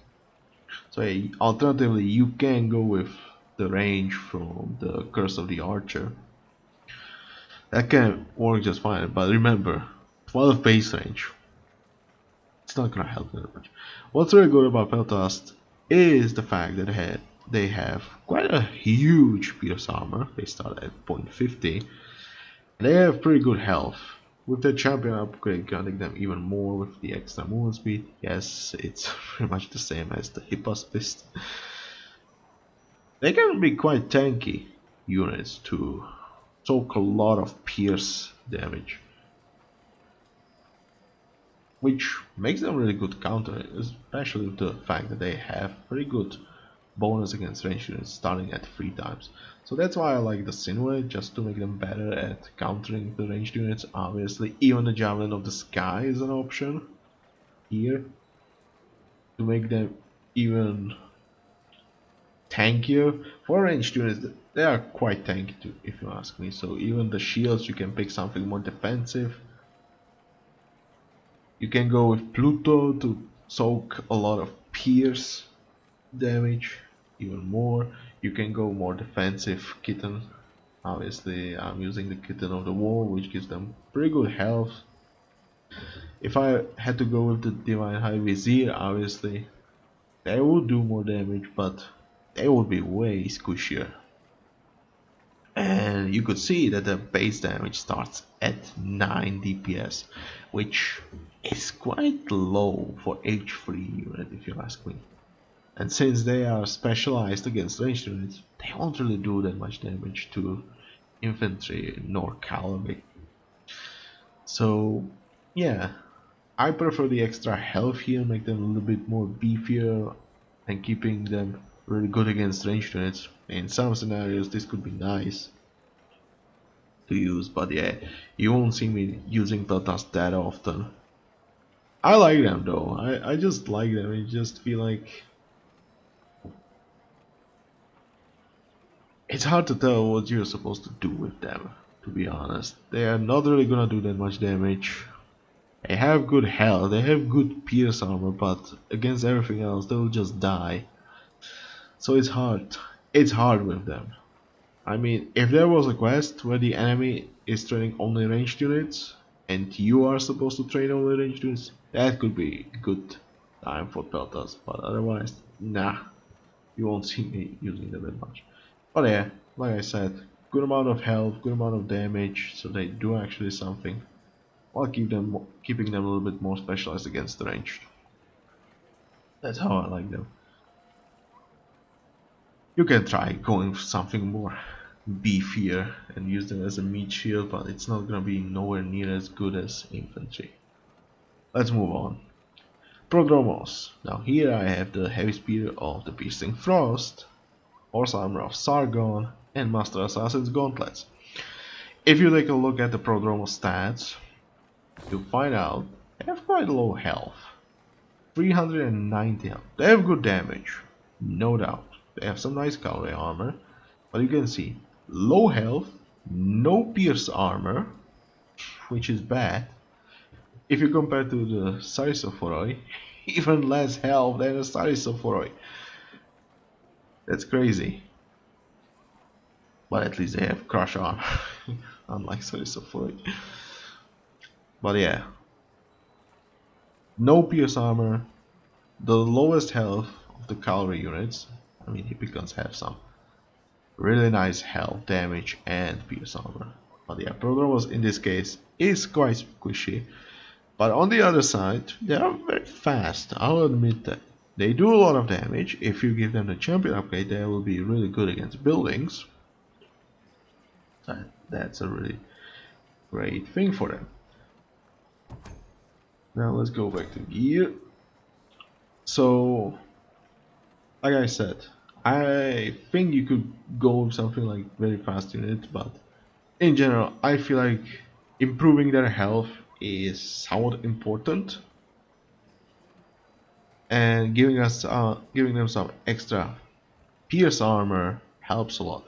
So alternatively you can go with the range from the Curse of the Archer. That can work just fine, but remember, 12 base range, it's not gonna help very much. What's really good about Peltast is the fact that they have quite a huge pierce armor. They start at 0.50. They have pretty good health. With the champion upgrade granting them even more with the extra movement speed, yes, it's pretty much the same as the Hippospast. They can be quite tanky units to soak a lot of pierce damage, which makes them really good counter, especially with the fact that they have pretty good bonus against ranged units starting at 3 times. So that's why I like the Sinuhe, just to make them better at countering the ranged units. Obviously even the Javelin of the Sky is an option here to make them even tankier. For ranged units they are quite tanky too, if you ask me, so even the shields you can pick something more defensive. You can go with Pluto to soak a lot of pierce damage even more. You can go more defensive Kitten. Obviously I'm using the Kitten of the Wall, which gives them pretty good health. If I had to go with the Divine High Vizier, obviously they would do more damage, but they would be way squishier. And you could see that the base damage starts at 9 DPS, which is quite low for H3 unit if you ask me. And since they are specialized against ranged units, they won't really do that much damage to infantry nor cavalry. So yeah, I prefer the extra health here, make them a little bit more beefier and keeping them really good against ranged units. In some scenarios this could be nice to use, but yeah, you won't see me using Peltasts that often. I like them though, I just like them. I just feel like it's hard to tell what you're supposed to do with them, to be honest. They are not really gonna do that much damage. They have good health, they have good pierce armor, but against everything else they'll just die. So it's hard. It's hard with them. I mean, if there was a quest where the enemy is training only ranged units and you are supposed to train only ranged units, that could be good time for Peltasts, but otherwise, nah, you won't see me using them that much. But yeah, like I said, good amount of health, good amount of damage, so they do actually something, while keeping them a little bit more specialized against the ranged. That's how I like them. You can try going for something more beefier and use them as a meat shield, but it's not gonna be nowhere near as good as infantry. Let's move on. Prodromos. Now here I have the heavy spear of the Piercing Frost, horse armor of Sargon, and Master Assassin's gauntlets. If you take a look at the Prodromos stats, you'll find out they have quite low health. 390 health. They have good damage, no doubt. They have some nice cavalry armor, but you can see low health, no pierce armor, which is bad. If you compare to the Sarissophoroi, even less health than a Sarissophoroi. That's crazy. But at least they have crush armor, unlike Sarissophoroi. But yeah, no pierce armor, the lowest health of the cavalry units. I mean, Hippikons have some really nice health, damage, and pierce armor. But yeah, Prodromos in this case is quite squishy. But on the other side, they are very fast, I'll admit that. They do a lot of damage. If you give them the champion upgrade, they will be really good against buildings. That's a really great thing for them. Now let's go back to gear. So, like I said, I think you could go with something like very fast unit, but in general, I feel like improving their health is somewhat important, and giving them some extra pierce armor helps a lot.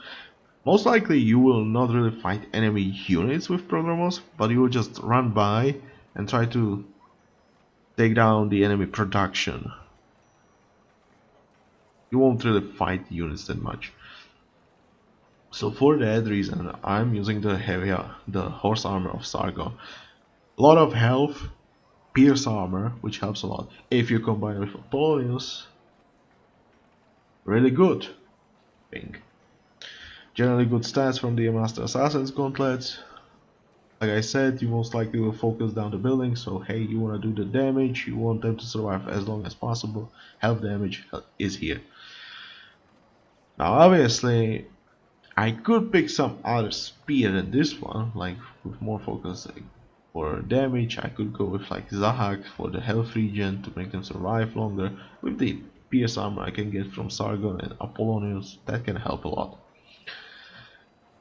Most likely you will not really fight enemy units with Prodromos, but you will just run by and try to take down the enemy production. You won't really fight units that much. So for that reason, I'm using the horse armor of Sargon. A lot of health, pierce armor, which helps a lot. If you combine it with Polybolos, really good thing. Generally good stats from the Master Assassin's Gauntlet. Like I said, you most likely will focus down the building, so hey, you want to do the damage, you want them to survive as long as possible. Health damage is here. Now obviously, I could pick some other spear than this one, like with more focus for damage. I could go with like Zahak for the health regen to make them survive longer. With the pierce armor I can get from Sargon and Apollonius, that can help a lot.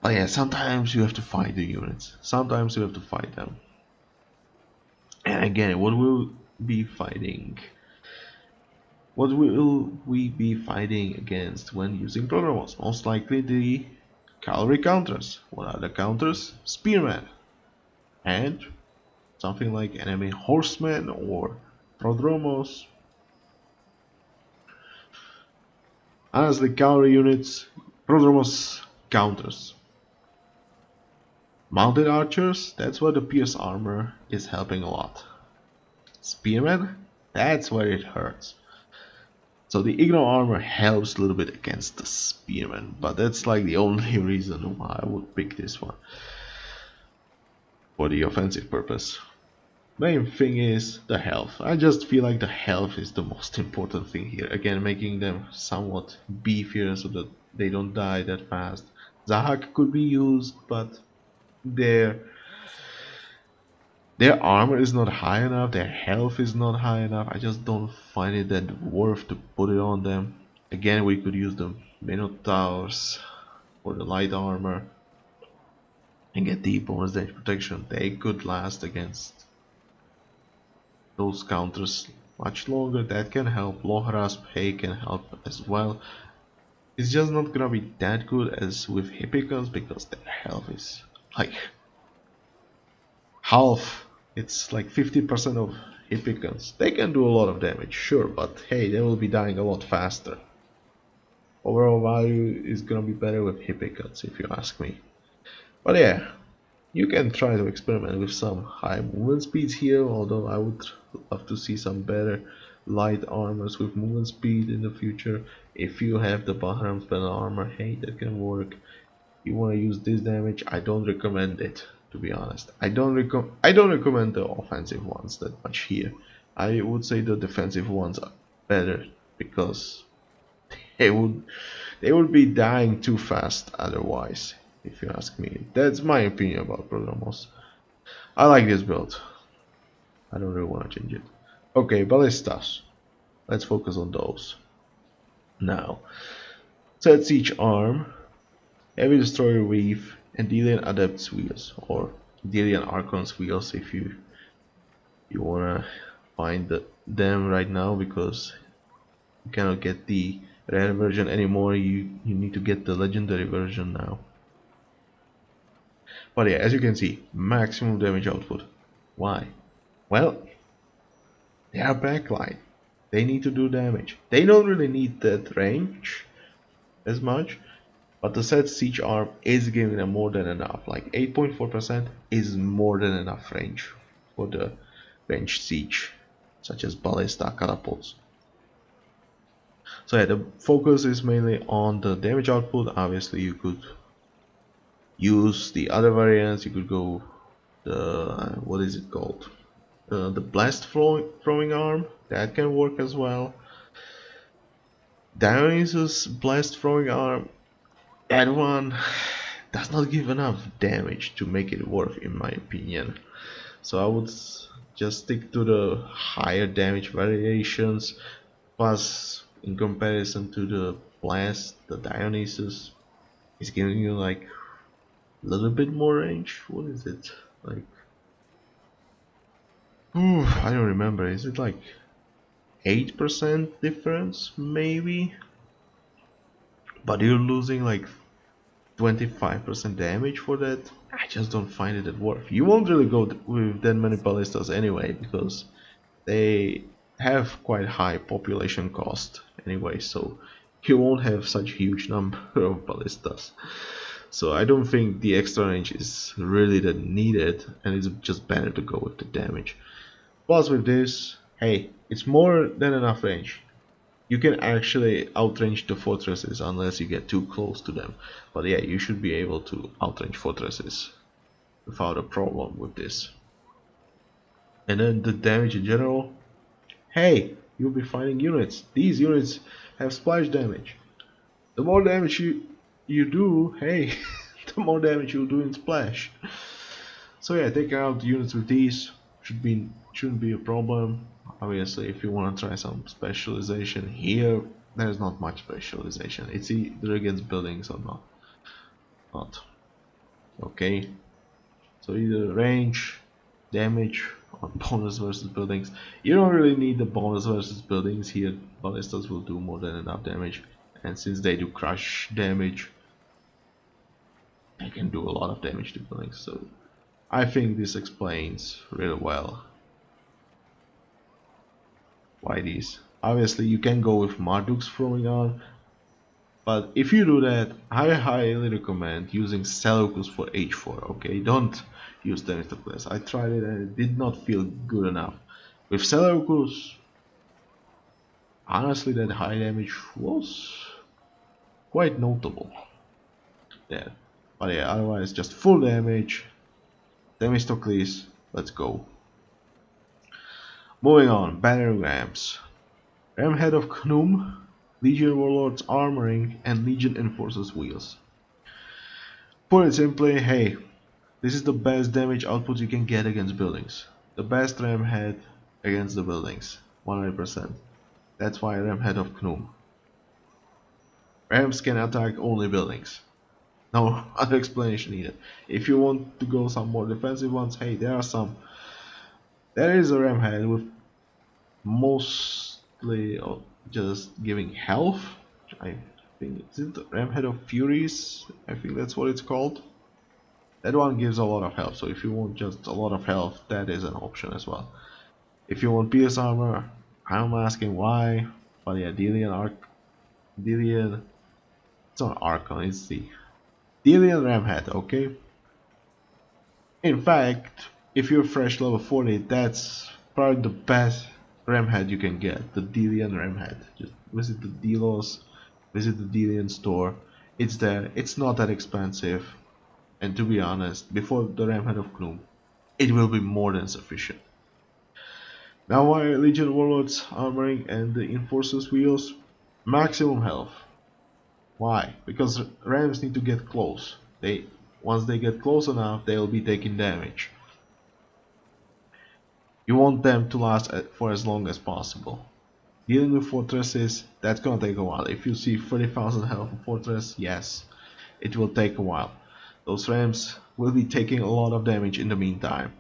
But yeah, sometimes you have to fight the units. Sometimes you have to fight them. And again, what will be fighting? What will we be fighting against when using Prodromos? Most likely the cavalry counters. What are the counters? Spearman. And something like enemy horsemen or Prodromos. As the cavalry units, Prodromos counters. Mounted archers, that's where the pierce armor is helping a lot. Spearmen, that's where it hurts. So the ignore armor helps a little bit against the spearmen, but that's like the only reason why I would pick this one for the offensive purpose. Main thing is the health. I just feel like the health is the most important thing here. Again, making them somewhat beefier so that they don't die that fast. Zahak could be used, but their armor is not high enough, their health is not high enough. I just don't find it that worth to put it on them. Again, we could use the Minotaurs for the light armor and get the bonus damage protection. They could last against those counters much longer. That can help. Lohrasp Hay can help as well. It's just not gonna be that good as with Hippikons because their health is like half. It's like 50% of Hippikons. They can do a lot of damage, sure, but hey, they will be dying a lot faster. Overall value is gonna be better with Hippikons if you ask me. But yeah, you can try to experiment with some high movement speeds here, although I would love to see some better light armors with movement speed in the future. If you have the Bahram spell armor, hey, that can work. You want to use this damage, I don't recommend it, to be honest. I don't recommend the offensive ones that much here. I would say the defensive ones are better because they would be dying too fast otherwise, if you ask me. That's my opinion about Prodromos. I like this build. I don't really want to change it. Okay, Ballistas. Let's focus on those. Now, sets each arm, Heavy Destroyer Weave, and Delian Adept's Wheels, or Delian Archon's Wheels if you wanna find the them right now because you cannot get the rare version anymore. You need to get the legendary version now. But yeah, as you can see, maximum damage output. Why? Well, they are backline. They need to do damage. They don't really need that range as much, but the set siege arm is giving them more than enough. Like 8.4% is more than enough range for the ranged siege, such as Ballista, catapults. So yeah, the focus is mainly on the damage output. Obviously, you could use the other variants. You could go the what is it called? The blast throwing arm, that can work as well. Dionysus blast throwing arm, that one does not give enough damage to make it worth, in my opinion. So I would just stick to the higher damage variations. Plus, in comparison to the blast, the Dionysus is giving you like a little bit more range. What is it like? I don't remember. Is it like 8% difference maybe? But you're losing like 25% damage for that. I just don't find it worth. You won't really go with that many ballistas anyway because they have quite high population cost anyway, so you won't have such huge number of ballistas. So I don't think the extra range is really that needed, and it's just better to go with the damage. Plus with this, hey, it's more than enough range. You can actually outrange the fortresses unless you get too close to them. But yeah, you should be able to outrange fortresses without a problem with this. And then the damage in general, hey, you'll be fighting units. These units have splash damage. The more damage you do, hey, the more damage you'll do in splash. So yeah, taking out the units with these shouldn't be a problem. Obviously, if you want to try some specialization here, there's not much specialization. It's either against buildings or not. Okay. So either range, damage, or bonus versus buildings. You don't really need the bonus versus buildings here. Ballistas will do more than enough damage, and since they do crush damage, they can do a lot of damage to buildings. So I think this explains really well why these. Obviously, you can go with Marduk's throwing on, but if you do that, I highly recommend using Seleucus for H4. Okay, don't use Themistocles. I tried it and it did not feel good enough. With Seleucus, honestly, that high damage was quite notable there. But yeah, otherwise, just full damage. Themistocles, let's go. Moving on, Battering Rams. Ram Head of Knum, Legion Warlords Armoring, and Legion Enforcers Wheels. Put it simply, hey, this is the best damage output you can get against buildings. The best Ram Head against the buildings, 100%. That's why Ram Head of Knum. Rams can attack only buildings. No other explanation needed. If you want to go some more defensive ones, hey, there are some. There is a Ram Head with mostly just giving health. I think it's the Ram Head of Furies. I think that's what it's called. That one gives a lot of health. So if you want just a lot of health, that is an option as well. If you want Pierce armor, I'm asking why. But yeah, Delian, it's not Archon, it's the Delian Ram Head. Okay. In fact, if you're fresh level 40, that's probably the best Ram Head you can get, the Delian Ram Head. Just visit the Delos, visit the Delian store. It's there, it's not that expensive, and to be honest, before the Ram Head of Knum, it will be more than sufficient. Now why Legion Warlords Armoring and the Enforcers Wheels? Maximum health. Why? Because Rams need to get close. Once they get close enough, they'll be taking damage. You want them to last for as long as possible. Dealing with fortresses, that's gonna take a while. If you see 30,000 health of fortress, yes, it will take a while. Those rams will be taking a lot of damage in the meantime.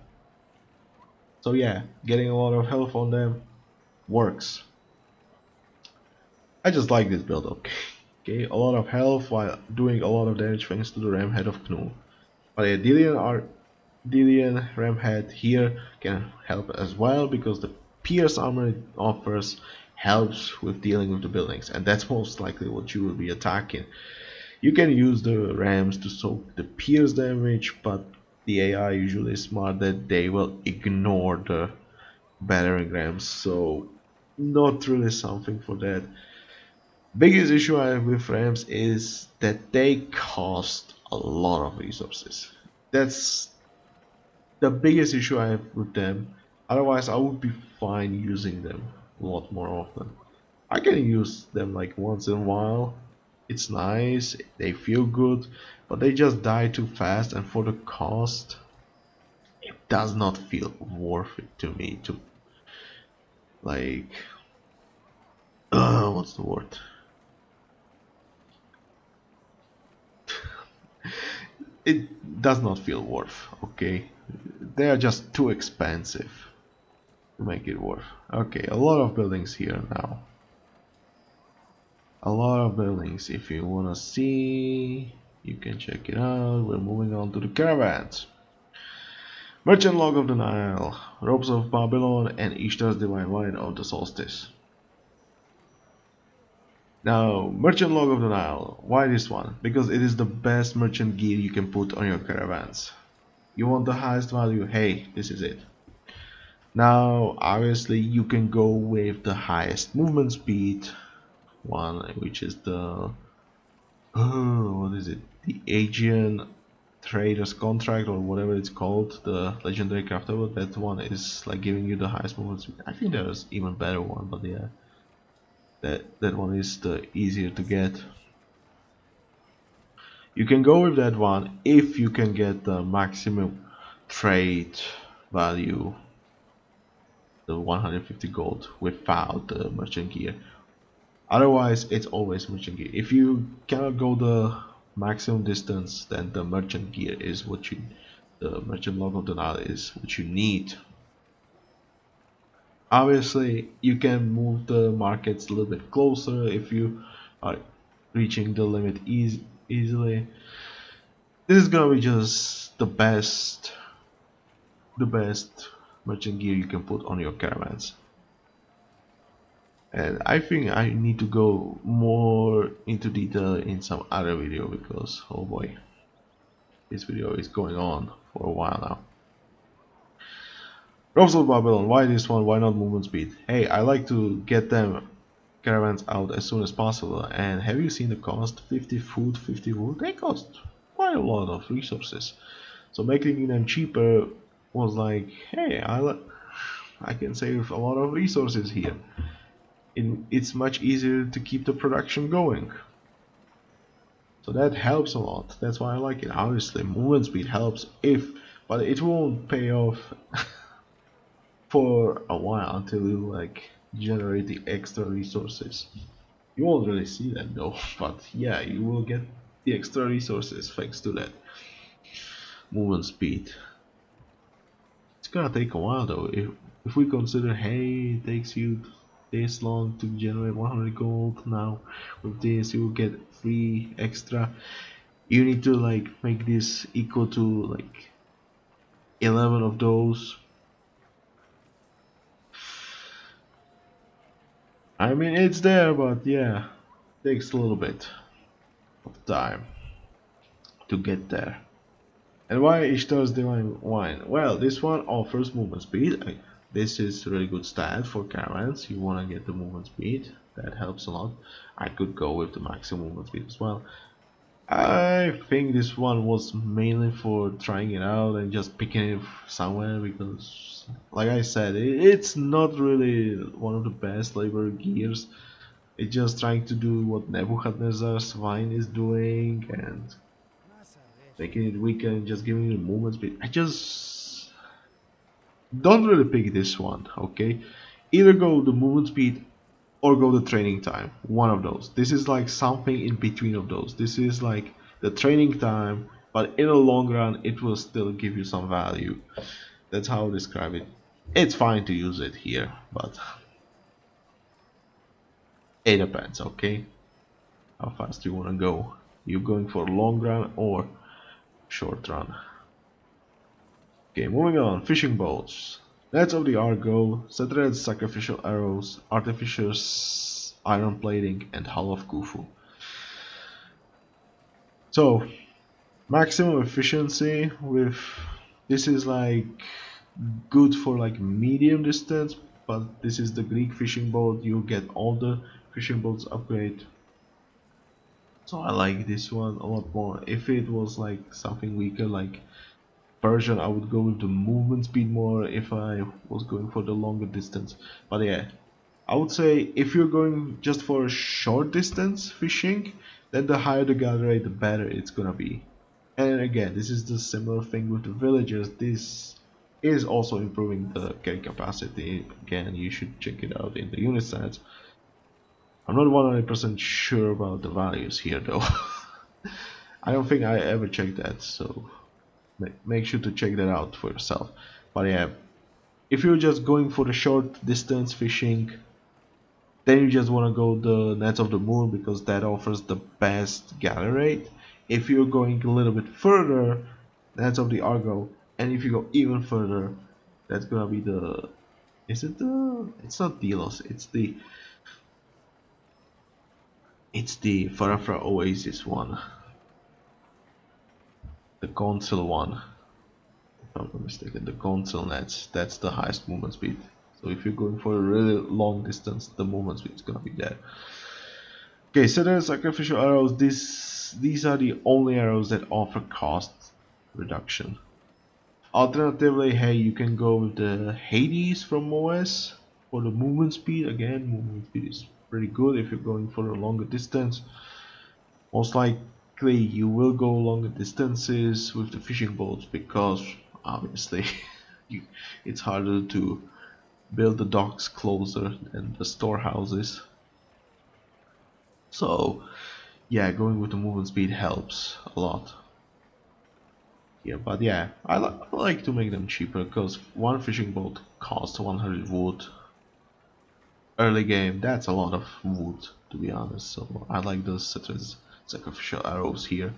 So yeah, getting a lot of health on them works. I just like this build, okay. Okay, a lot of health while doing a lot of damage thanks to the ram head of Knu. But a Dillian ram head here can help as well because the pierce armor it offers helps with dealing with the buildings, and that's most likely what you will be attacking. You can use the rams to soak the pierce damage, but the AI usually is smart that they will ignore the battering rams, so not really something for that. Biggest issue I have with rams is that they cost a lot of resources. That's the biggest issue I have with them. Otherwise I would be fine using them a lot more often. I can use them like once in a while. It's nice, they feel good, but they just die too fast, and for the cost it does not feel worth it to me to like what's the word? It does not feel worth, okay? They are just too expensive to make it worth. Okay, a lot of buildings here now. A lot of buildings. If you wanna see, you can check it out. We're moving on to the caravans. Merchant Log of the Nile, Ropes of Babylon, and Ishtar's Divine Wine of the Solstice. Now, Merchant Log of the Nile. Why this one? Because it is the best merchant gear you can put on your caravans. You want the highest value? Hey, this is it. Now, obviously, you can go with the highest movement speed one, which is the what is it? The Aegean Trader's Contract or whatever it's called, the legendary craftable. That one is like giving you the highest movement speed. I think there's even better one, but yeah, that one is the easier to get. You can go with that one if you can get the maximum trade value, the 150 gold, without the merchant gear. Otherwise, it's always merchant gear. If you cannot go the maximum distance, then the merchant gear is what you, the merchant log of the Nile is what you need. Obviously, you can move the markets a little bit closer if you are reaching the limit easily. This is gonna be just the best merchant gear you can put on your caravans. And I think I need to go more into detail in some other video because oh boy, this video is going on for a while now. Ropes of Babylon, why this one? Why not movement speed? Hey, I like to get them caravans out as soon as possible. And have you seen the cost? 50 food, 50 wood? They cost quite a lot of resources. So making them cheaper was like, hey, I can save a lot of resources here. It's much easier to keep the production going. So that helps a lot. That's why I like it. Obviously, movement speed helps but it won't pay off for a while until you like generate the extra resources. You won't really see that though, but yeah, you will get the extra resources thanks to that movement speed. It's gonna take a while though. If we consider, hey, it takes you this long to generate 100 gold, now with this you will get 3 extra. You need to like make this equal to like 11 of those. I mean, it's there, but yeah, takes a little bit of time to get there. And why Ishtar's Divine Wine? Well, this one offers movement speed. This is really good stat for caravans. You want to get the movement speed, that helps a lot. I could go with the maximum movement speed as well. I think this one was mainly for trying it out and just picking it somewhere because, like I said, it's not really one of the best labor gears. It's just trying to do what Nebuchadnezzar's vine is doing and making it weaker and just giving it movement speed. I just don't really pick this one, okay? Either go the movement speed or go the training time, one of those. This is like something in between of those. This is like the training time, but in the long run it will still give you some value. That's how I describe it. It's fine to use it here, but It depends, okay? How fast you wanna go. You going for long run or short run? Okay, moving on. Fishing boats. Nets of the Argo, Setred sacrificial arrows, artificers iron plating, and hull of Khufu. So maximum efficiency with this is like good for like medium distance, but this is the Greek fishing boat. You get all the fishing boats upgrade. So I like this one a lot more. If it was like something weaker like Persian, I would go with the movement speed more if I was going for the longer distance. But yeah, I would say if you're going just for a short distance fishing, then the higher the gather rate, the better it's gonna be. And again, this is the similar thing with the villagers. This is also improving the carry capacity. Again, you should check it out in the unit stats. I'm not 100% sure about the values here though. I don't think I ever checked that, so make sure to check that out for yourself. But yeah, if you're just going for the short distance fishing, then you just want to go the Nets of the Moon because that offers the best gather rate. If you're going a little bit further, Nets of the Argo, and if you go even further, that's gonna be the. Is it the? It's not Delos. It's the Farafra Oasis one, the Council one. If I'm not mistaken, the Council Nets. That's the highest movement speed. So if you're going for a really long distance, the movement speed is gonna be there. Okay, so there's sacrificial arrows. These are the only arrows that offer cost reduction. Alternatively, hey, you can go with the Hades from OS for the movement speed. Again, movement speed is pretty good if you're going for a longer distance. Most likely you will go longer distances with the fishing boats because obviously it's harder to build the docks closer than the storehouses. So yeah, going with the movement speed helps a lot here. But yeah, I like to make them cheaper because one fishing boat costs 100 wood. Early game, that's a lot of wood to be honest. So I like those sacrificial arrows here.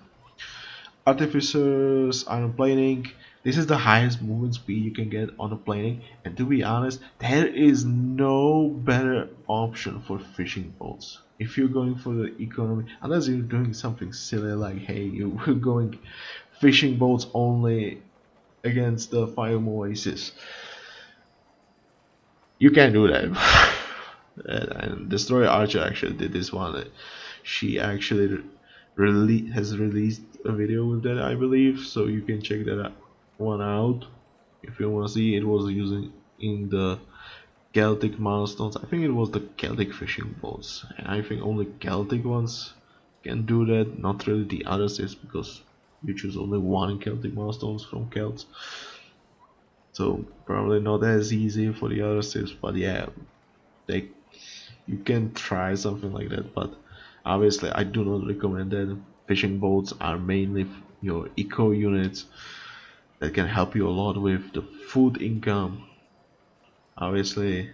Artificers, iron plating. This is the highest movement speed you can get on the plating, and to be honest, there is no better option for fishing boats. If you're going for the economy, unless you're doing something silly like, hey, you're going fishing boats only against the Fire Oasis, you can do that. And Destroyer Archer actually did this one. She actually has released a video with that, I believe, so you can check that one out if you want to see. It was using in the Celtic milestones. I think it was the Celtic fishing boats, and I think only Celtic ones can do that, not really the other ships, because you choose only one Celtic milestones from Celts, so probably not as easy for the other ships. But yeah, they you can try something like that, but obviously I do not recommend that. Fishing boats are mainly your eco units that can help you a lot with the food income. Obviously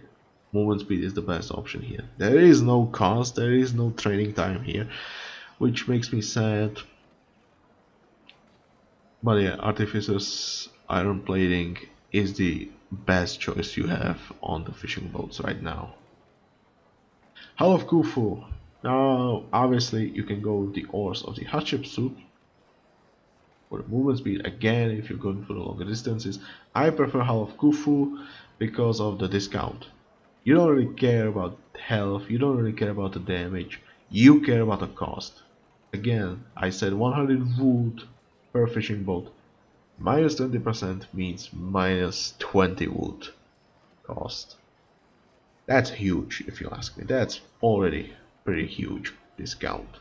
movement speed is the best option here. There is no cost, there is no training time here, which makes me sad. But yeah, artificers iron plating is the best choice you have on the fishing boats right now. Hull of Khufu. Now, obviously, you can go with the oars of the Hatshepsut for the movement speed. Again, if you're going for the longer distances, I prefer Hull of Khufu because of the discount. You don't really care about health, you don't really care about the damage, you care about the cost. Again, I said 100 wood per fishing boat. Minus 20% means minus 20 wood cost. That's huge if you ask me. That's already pretty huge discount.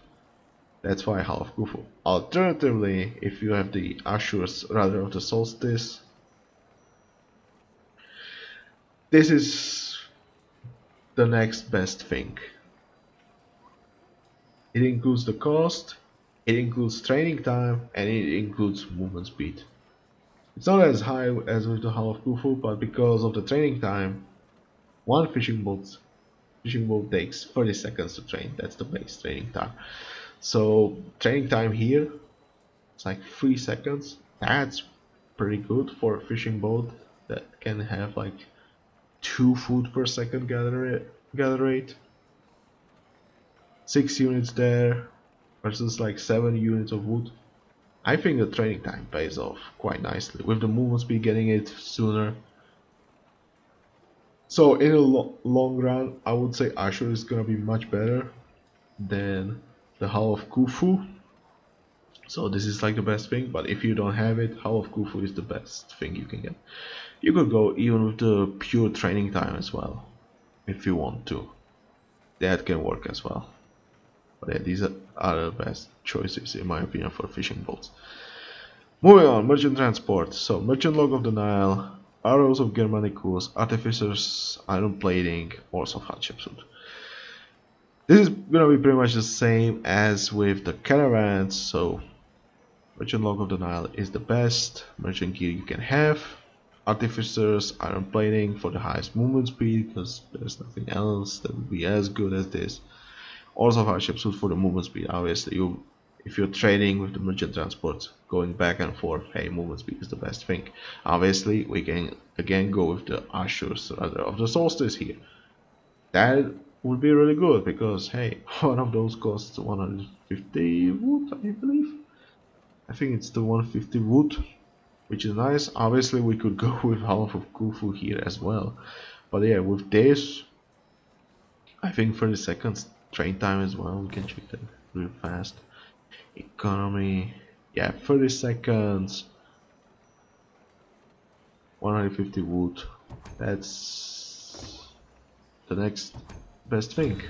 That's why half Khufu. Alternatively, if you have the Ashur's rather of the Solstice, this is the next best thing. It includes the cost, it includes training time, and it includes movement speed. It's not as high as with the Hall of Khufu, but because of the training time, one fishing boat Fishing boat takes 30 seconds to train. That's the base training time. So training time here, it's like 3 seconds. That's pretty good for a fishing boat that can have like 2 food per second gather rate. 6 units there versus like 7 units of wood. I think the training time pays off quite nicely with the movement speed getting it sooner. So in the long run, I would say Ashur is gonna be much better than the Hall of Khufu. So this is like the best thing, but if you don't have it, Hall of Khufu is the best thing you can get. You could go even with the pure training time as well, if you want to. That can work as well. But yeah, these are the best choices in my opinion for fishing boats. Moving on, merchant transport. So merchant log of the Nile, arrows of Germanicus, artificers, iron plating, ores of Hatshepsut. This is gonna be pretty much the same as with the caravans. So merchant log of the Nile is the best merchant gear you can have. Artificers, iron plating for the highest movement speed, because there's nothing else that would be as good as this. Also Hatshepsut for the movement speed. Obviously, if you're trading with the merchant transport, going back and forth, hey, movement speed is the best thing. Obviously, we can again go with the Ashurs rather of the Solstice here. That would be really good because hey, one of those costs 150 wood, I believe. I think it's the 150 wood, which is nice. Obviously, we could go with half of Khufu here as well. But yeah, with this, I think 30 seconds train time as well. We can check that real fast. Economy, yeah, 30 seconds, 150 wood. That's the next best thing.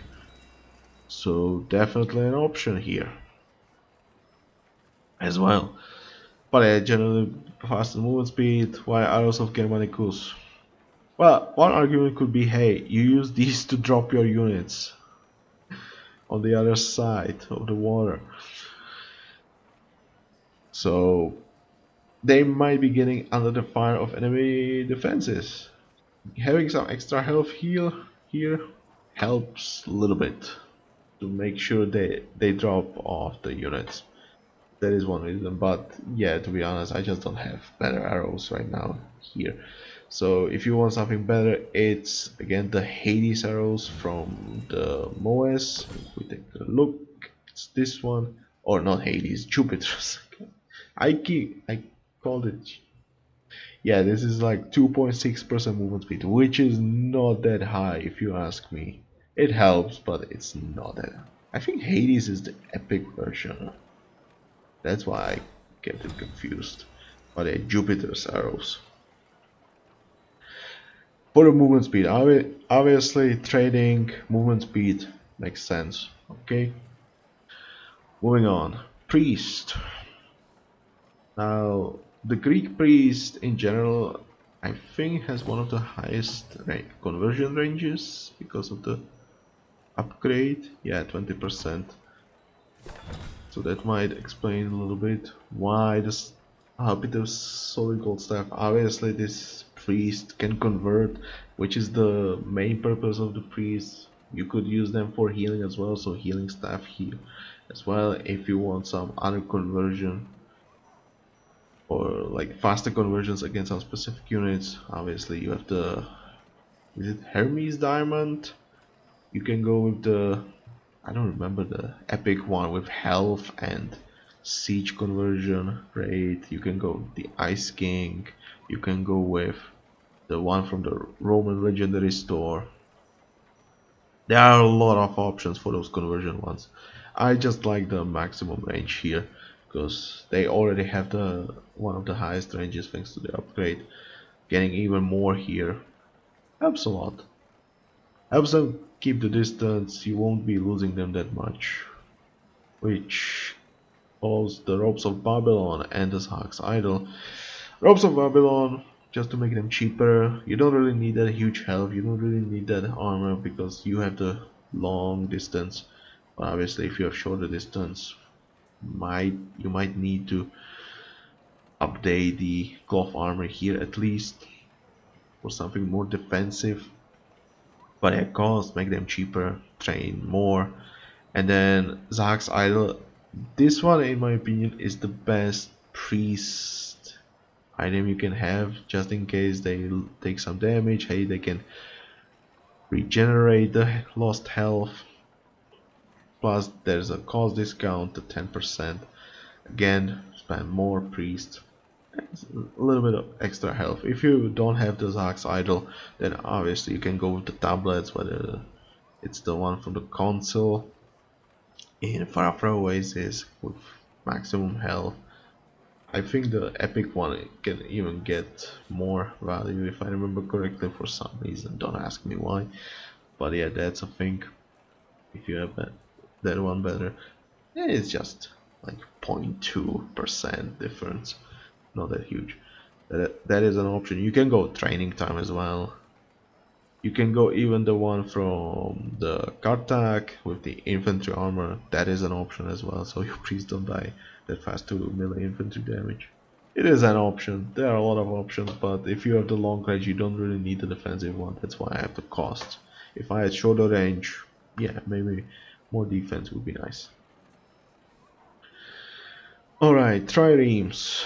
So definitely an option here as well. But yeah, generally faster movement speed. Why arrows of Germanicus? Well, one argument could be, hey, you use these to drop your units on the other side of the water. So they might be getting under the fire of enemy defenses. Having some extra health heal here helps a little bit to make sure they drop off the units. That is one reason, but yeah, to be honest, I just don't have better arrows right now here. So if you want something better, it's again the Hades arrows from the Moes. If we take a look, it's this one, or not Hades, Jupiter's. I called it. Yeah, this is like 2.6% movement speed, which is not that high if you ask me. It helps, but it's not that. I think Hades is the epic version. That's why I get it confused. But Jupiter's arrows. For the movement speed, obviously trading movement speed makes sense. Okay. Moving on. Priest. Now, the Greek priest in general, I think, has one of the highest conversion ranges because of the upgrade. Yeah, 20%. So that might explain a little bit why this bit of solid gold staff. Obviously, this priest can convert, which is the main purpose of the priest. You could use them for healing as well, so healing staff here as well if you want some other conversion or like faster conversions against some specific units. Obviously, you have the, is it Hermes Diamond? You can go with the, I don't remember the epic one with health and siege conversion rate. You can go with the Ice King. You can go with the one from the Roman Legendary Store. There are a lot of options for those conversion ones. I just like the maximum range here because they already have the one of the highest ranges thanks to the upgrade. Getting even more here helps a lot. Helps them keep the distance, you won't be losing them that much. Which calls the Ropes of Babylon and the Sahag's Idol. Ropes of Babylon, just to make them cheaper. You don't really need that huge health, you don't really need that armor because you have the long distance. But obviously if you have shorter distance, you might need to update the cloth armor here at least for something more defensive. but at cost, make them cheaper, train more. And then Zach's Idol, this one in my opinion is the best priest item you can have, just in case they take some damage. Hey, they can regenerate the lost health, plus there's a cost discount to 10%. Again, spend more priest, a little bit of extra health. If you don't have the Zach's Idol, then obviously you can go with the tablets, whether it's the one from the console in Farafra Oasis with maximum health. I think the epic one can even get more value if I remember correctly for some reason. Don't ask me why, but yeah, that's a thing. If you have that one better, it's just like 0.2% difference, not that huge. That is an option. You can go training time as well. You can go even the one from the Kartak with the infantry armor. That is an option as well, so your priests don't die that fast to melee infantry damage. It is an option. There are a lot of options, but if you have the long range, you don't really need the defensive one. That's why I have the cost. If I had shorter range, yeah, maybe more defense would be nice. Alright, triremes.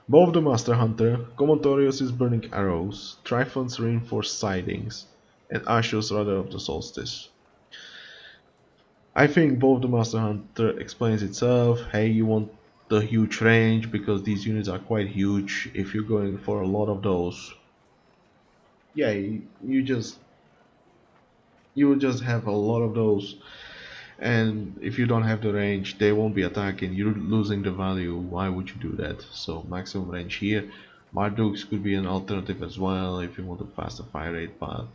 Both the Master Hunter, Commentorius' Burning Arrows, Tryphon's Reinforced Sidings, and Asho's Rudder of the Solstice. I think both the Master Hunter explains itself. Hey, you want the huge range because these units are quite huge. If you're going for a lot of those, yeah, you will just have a lot of those. And if you don't have the range, they won't be attacking. You're losing the value. Why would you do that? So maximum range here. Mardukes could be an alternative as well if you want a faster fire rate, but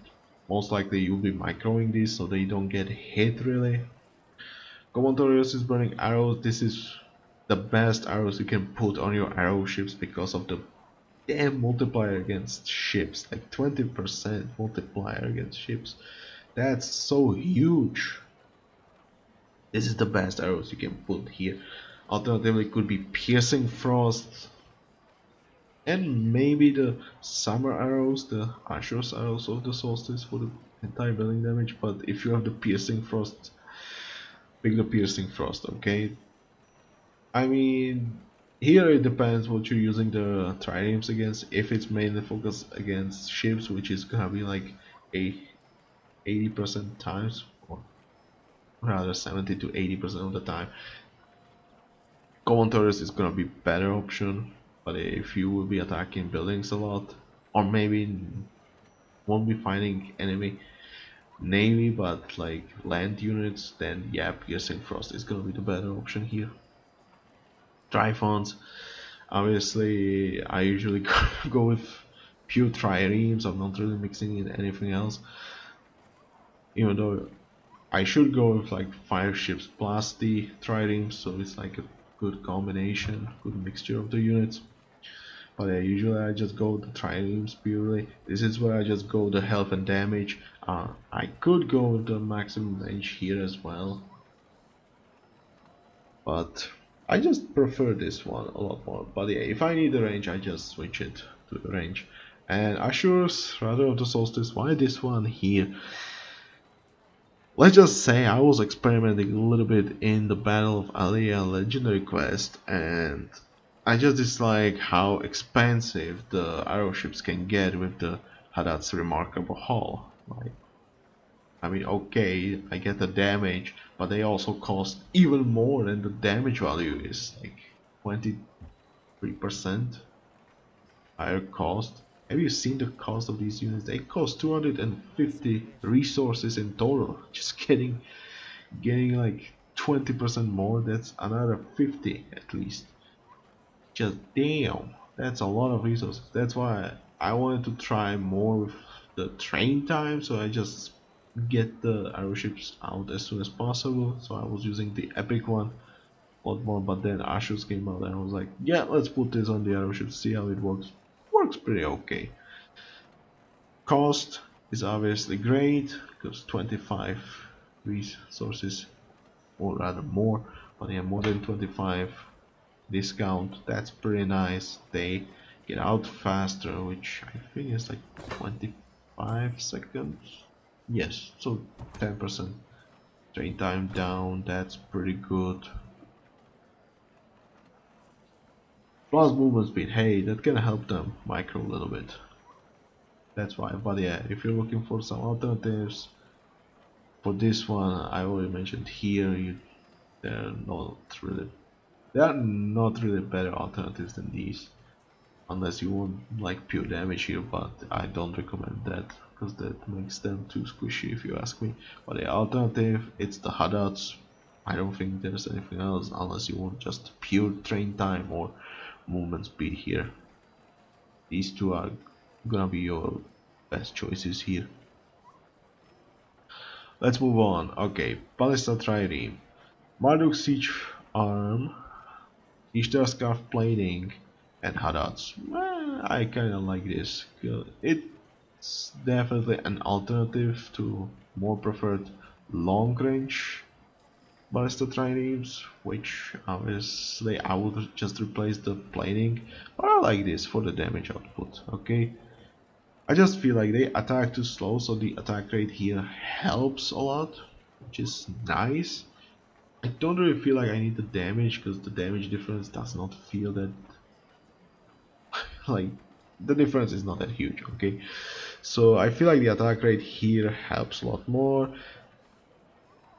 most likely you'll be microing these so they don't get hit really. Commentorius' Burning Arrows. This is the best arrows you can put on your arrow ships because of the damn multiplier against ships. Like 20% multiplier against ships. That's so huge. This is the best arrows you can put here. Alternatively, it could be Piercing Frost, and maybe the Summer Arrows, the Asher's Arrows of the Solstice for the entire building damage. But if you have the Piercing Frost, pick the Piercing Frost, okay? I mean, here it depends what you're using the triremes against. If it's mainly focused against ships, which is gonna be like a 80% times, or rather 70 to 80% of the time, Commentorius is gonna be better option. But if you will be attacking buildings a lot, or maybe won't be finding enemy navy but like land units, then yeah, Piercing Frost is gonna be the better option here. Tryphons, obviously I usually go with pure triremes. I'm not really mixing in anything else, even though I should go with like 5 ships plus the triremes, so it's like a good combination, good mixture of the units. But usually I just go the triremes purely. This is where I just go the health and damage. I could go with the maximum range here as well, but I just prefer this one a lot more. But yeah, if I need the range, I just switch it to the range. And Assure's Rather of the Solstice, why this one here? Let's just say I was experimenting a little bit in the Battle of Alia Legendary Quest, and I just dislike how expensive the arrow ships can get with the Haddad's Remarkable Haul. Like, I mean, okay, I get the damage, but they also cost even more than the damage value is, like 23% higher cost. Have you seen the cost of these units? They cost 250 resources in total. Just getting like 20% more. That's another 50 at least. Just damn, that's a lot of resources. That's why I wanted to try more with the train time. So I just get the arrow ships out as soon as possible. So I was using the epic one a lot more. But then Ashus came out and I was like, yeah, let's put this on the arrow ships. See how it works. Works pretty okay. Cost is obviously great because 25 resources, or rather more, but yeah, more than 25 discount. That's pretty nice. They get out faster, which I think is like 25 seconds. Yes, so 10% train time down, that's pretty good. Plus movement speed, hey, that can help them micro a little bit. That's why, but yeah, if you're looking for some alternatives, for this one, I already mentioned here, they're not really, they are not really better alternatives than these. Unless you want like pure damage here, but I don't recommend that because that makes them too squishy if you ask me. But the alternative, it's the loadouts. I don't think there's anything else unless you want just pure train time or movement speed here. These two are gonna be your best choices here. Let's move on. Okay, Ballista Trireme. Marduk Siege Arm, Ishtar Scarf Plating, and loadouts. I kinda like this. It's definitely an alternative to more preferred long range ballista triremes, which obviously I would just replace the plating, but I like this for the damage output. Okay, I just feel like they attack too slow, so the attack rate here helps a lot, which is nice. I don't really feel like I need the damage because the damage difference does not feel that like the difference is not that huge. Okay, so I feel like the attack rate here helps a lot more.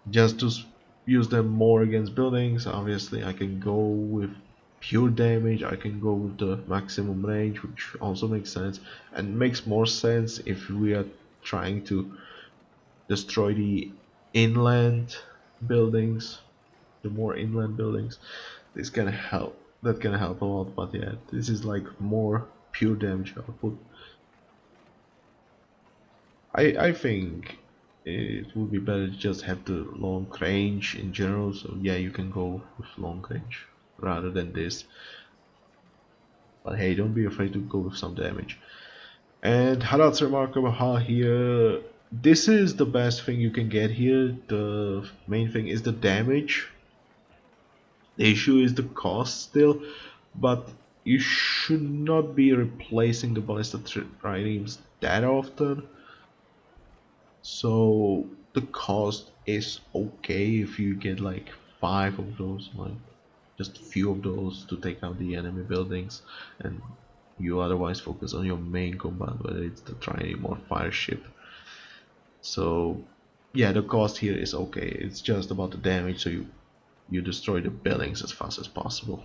Just to use them more against buildings, obviously I can go with pure damage, I can go with the maximum range, which also makes sense and makes more sense if we are trying to destroy the inland buildings, the more inland buildings. This can help, that can help a lot, but yeah, this is like more pure damage output. I think it would be better to just have the long range in general, so yeah, you can go with long range rather than this. But hey, don't be afraid to go with some damage. And Harad's remarkable how here, this is the best thing you can get here. The main thing is the damage. The issue is the cost still, but you should not be replacing the ballista triremes that often. So the cost is okay if you get like 5 of those, like just a few of those to take out the enemy buildings, and you otherwise focus on your main combat, whether it's the trireme or fire ship. So yeah, the cost here is okay. It's just about the damage, so you destroy the buildings as fast as possible.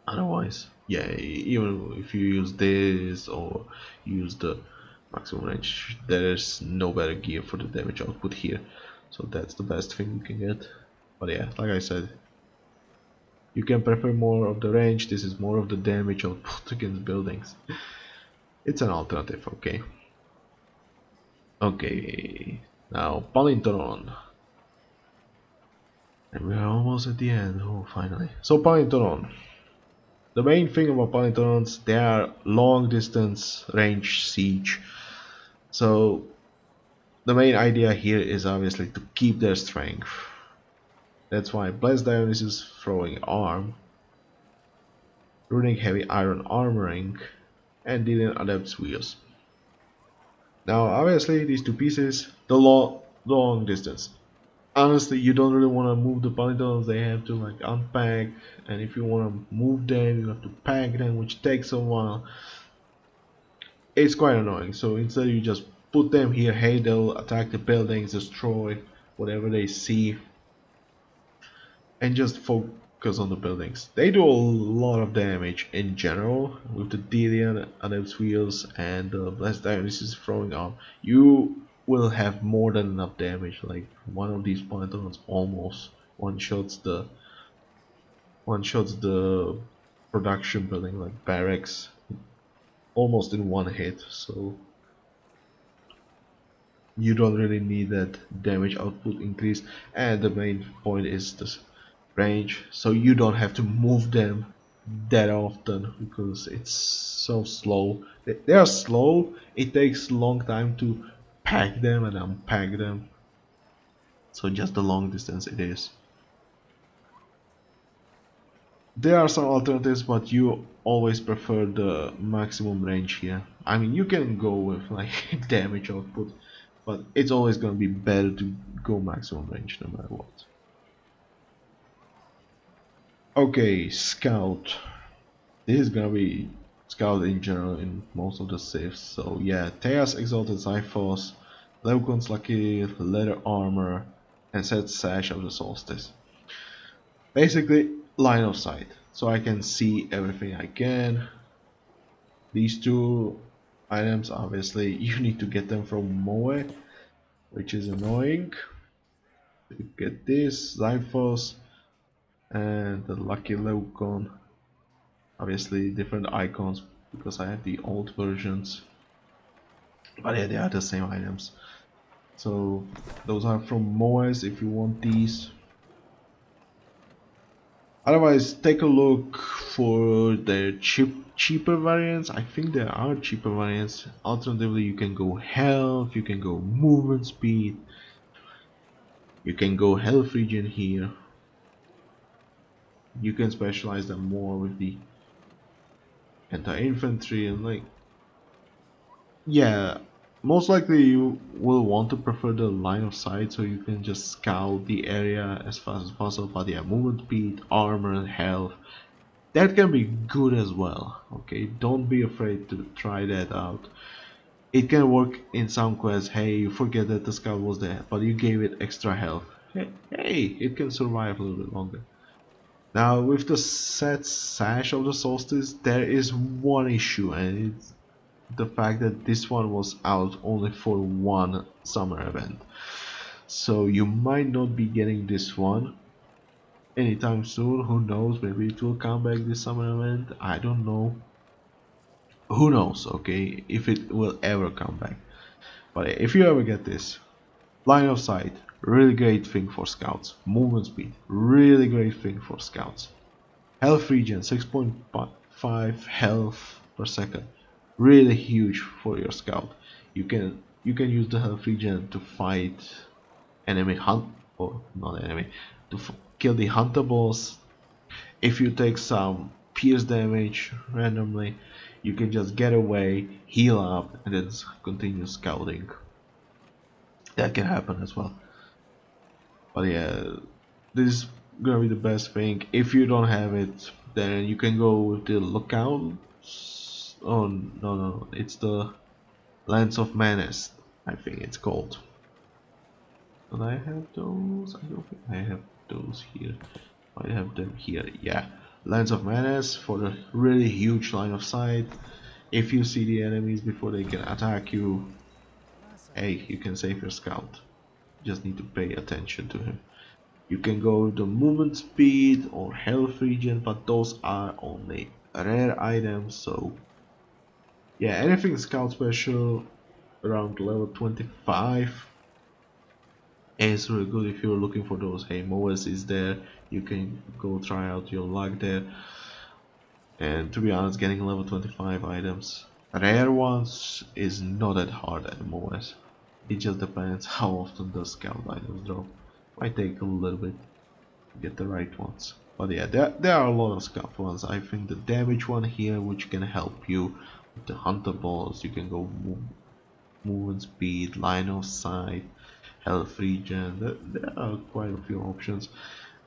Otherwise, yeah, even if you use this or use the maximum range, there's no better gear for the damage output here, so that's the best thing you can get. But yeah, like I said, you can prefer more of the range, this is more of the damage output against buildings. It's an alternative. Okay, okay, now Palintonon, and we're almost at the end. Oh, finally. So Palintonon, the main thing about Palintonons, they are long distance range siege. So the main idea here is obviously to keep their strength. That's why Blessed Dionysus throwing arm, runic heavy iron armoring, and Dylan adapts wheels. Now obviously these two pieces, the long distance. Honestly, you don't really want to move the Palintonons, they have to like unpack, and if you want to move them you have to pack them, which takes a while. It's quite annoying, so instead you just put them here, hey, they'll attack the buildings, destroy whatever they see, and just focus on the buildings. They do a lot of damage in general with the Delian Adept's Wheels and the Blessed Dionysus throwing arm. You will have more than enough damage, like one of these Palintonons almost one shots the production building like barracks almost in one hit, so you don't really need that damage output increase, and the main point is this range, so you don't have to move them that often because it's so slow. They are slow, it takes a long time to pack them and unpack them, so just the long distance it is. There are some alternatives, but you always prefer the maximum range here. I mean, you can go with like damage output, but it's always gonna be better to go maximum range no matter what. Okay, scout. This is gonna be scout in general in most of the civs. So yeah, Thea's Exalted Xiphos, Leucon's Lucky Leather Armor, and Set Sash of the Solstice. Basically, line of sight, so I can see everything I can. These two items, obviously, you need to get them from Moe, which is annoying. You get this, Xiphos, and the Lucky Leucon. Obviously, different icons because I have the old versions. But yeah, they are the same items. So those are from Moes if you want these. Otherwise, take a look for the cheaper variants. I think there are cheaper variants. Alternatively, you can go health, you can go movement speed, you can go health region here. You can specialize them more with the anti-infantry and like, yeah, most likely you will want to prefer the line of sight so you can just scout the area as fast as possible. But yeah, movement speed, armor and health, that can be good as well. Okay, don't be afraid to try that out. It can work in some quests. Hey, you forget that the scout was there, but you gave it extra health. Hey, it can survive a little bit longer. Now with the set sash of the solstice, there is one issue, and it's the fact that this one was out only for one summer event. So you might not be getting this one anytime soon. Who knows, maybe it will come back this summer event, I don't know. Who knows, okay, if it will ever come back. But if you ever get this, line of sight, really great thing for scouts. Movement speed, really great thing for scouts. Health regen, 6.5 health per second, really huge for your scout. You can use the health regen to fight enemy hunt, or not enemy, to kill the hunter boss. If you take some pierce damage randomly, you can just get away, heal up, and then continue scouting. That can happen as well. But yeah, this is gonna be the best thing. If you don't have it, then you can go with the lookouts. Oh no, it's the Lance of Menace, I think it's called. And I have those. I don't think I have those here. I have them here. Yeah, Lance of Menace for the really huge line of sight. If you see the enemies before they can attack you, hey, you can save your scout. Just need to pay attention to him. You can go the movement speed or health regen, but those are only rare items. So yeah, anything scout special around level 25 is really good if you're looking for those. Hey, Moes is there, you can go try out your luck there. And to be honest, getting level 25 items, rare ones, is not that hard at Moes. It just depends how often the scout items drop. Might take a little bit to get the right ones. But yeah, there are a lot of scout ones. I think the damage one here, which can help you with the hunter balls. You can go movement speed, line of sight, health regen. There are quite a few options.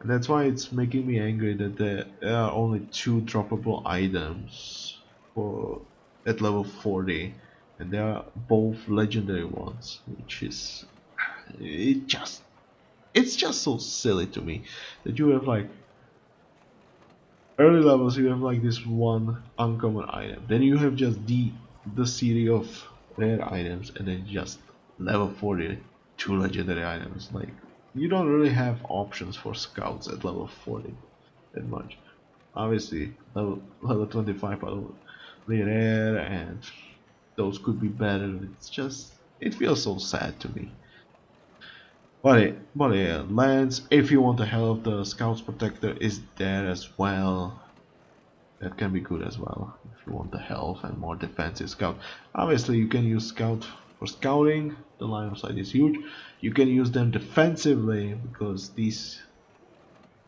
And that's why it's making me angry that there are only 2 droppable items for at level 40, and they are both legendary ones, which is it's just so silly to me that you have like early levels, you have like this one uncommon item, then you have just the series of rare items, and then just level 40 2 legendary items. Like, you don't really have options for scouts at level 40 that much. Obviously level 25 are really rare, and those could be better. It feels so sad to me. But yeah, Lance, if you want the help, the Scout's Protector is there as well. That can be good as well if you want the health and more defensive scout. Obviously, you can use scout for scouting. The line of sight is huge. You can use them defensively because these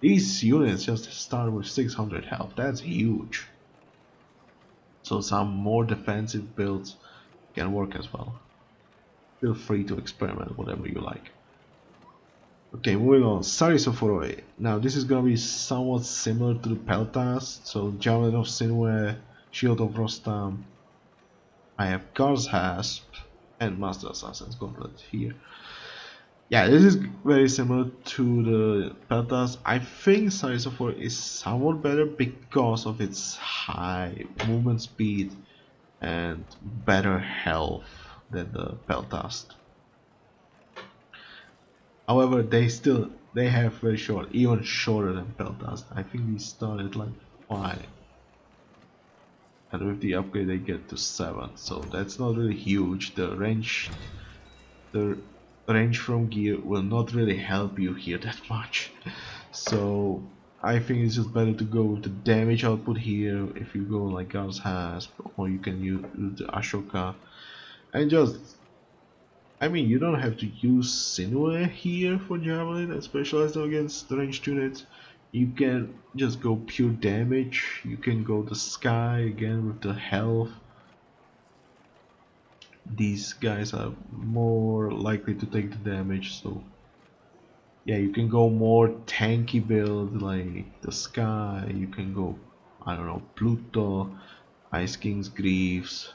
units just start with 600 health. That's huge. So some more defensive builds can work as well. feel free to experiment whatever you like. Okay, moving on. Sarissophoroi. Now this is gonna be somewhat similar to the Peltasts. So Javelin of Sinew, Shield of Rostam. I have Guard's Hasp and Master Assassin's Gauntlet here. Yeah, this is very similar to the Peltasts. I think Sarissophoroi is somewhat better because of its high movement speed and better health than the Peltast. However, they have very short, even shorter than Peltasts. I think we started like 5, and with the upgrade they get to 7. So that's not really huge. The range from gear will not really help you here that much. So I think it's just better to go with the damage output here. If you go like Guard's Hasp, or you can use the Ashoka, and just, I mean, you don't have to use Sinew here for Javelin and specialize them against the ranged units. You can just go pure damage. You can go the Sky again with the health. These guys are more likely to take the damage, so yeah, you can go more tanky build like the Sky. You can go, I don't know, Pluto, Ice King's Greaves,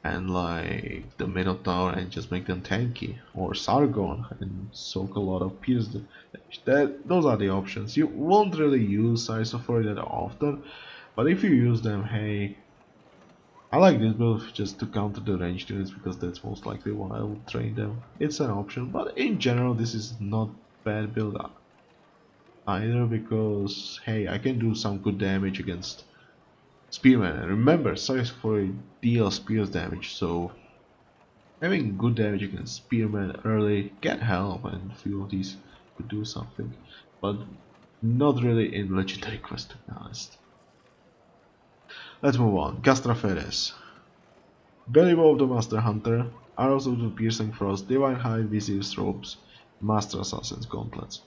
and like the Minotaur, and just make them tanky, or Sargon and soak a lot of pierce damage. Those are the options. You won't really use Sarissophoroi that often, but if you use them, hey, I like this build just to counter the ranged units because that's most likely why I would train them. It's an option, but in general this is not bad build either, because hey, I can do some good damage against Spearman. And remember, Sarissophoroi deals pierce damage, so having good damage against Spearman early can help, and a few of these could do something, but not really in Legendary Quest, to be honest. Let's move on. Gastraphetes. Bellybow of the Master Hunter, Arrows of the Piercing Frost, Divine Hide, Vizier's Robes, Master Assassin's Gauntlets.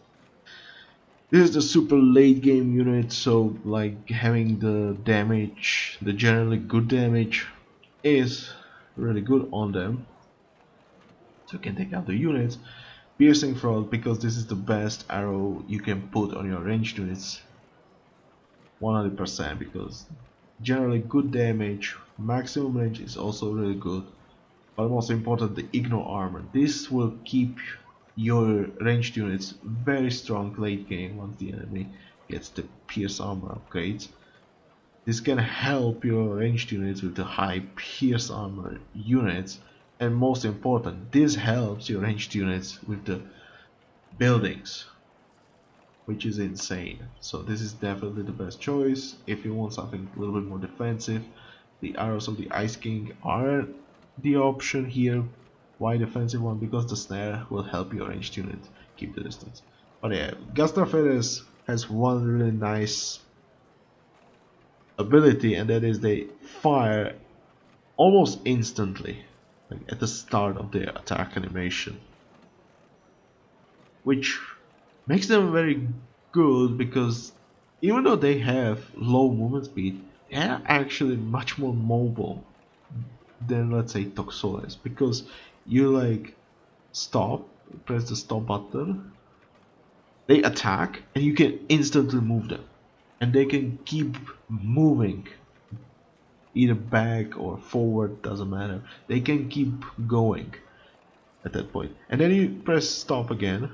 This is the super late game unit, so like having the damage, the generally good damage, is really good on them. So you can take out the units. Piercing Frost, because this is the best arrow you can put on your ranged units 100%, because generally good damage, maximum range is also really good, but most important, the ignore armor. This will keep your ranged units very strong late game once the enemy gets the pierce armor upgrades. This can help your ranged units with the high pierce armor units, and most important, this helps your ranged units with the buildings, which is insane. So this is definitely the best choice. If you want something a little bit more defensive, the arrows of the Ice King are the option here. Why defensive one? Because the snare will help your ranged unit keep the distance. But yeah, Gastraphetes has one really nice ability, and that is they fire almost instantly, like at the start of their attack animation, which makes them very good, because even though they have low movement speed, they are actually much more mobile than, let's say, Toxotes, because you like stop, press the stop button, they attack, and you can instantly move them, and they can keep moving, either back or forward, doesn't matter. They can keep going at that point, and then you press stop again,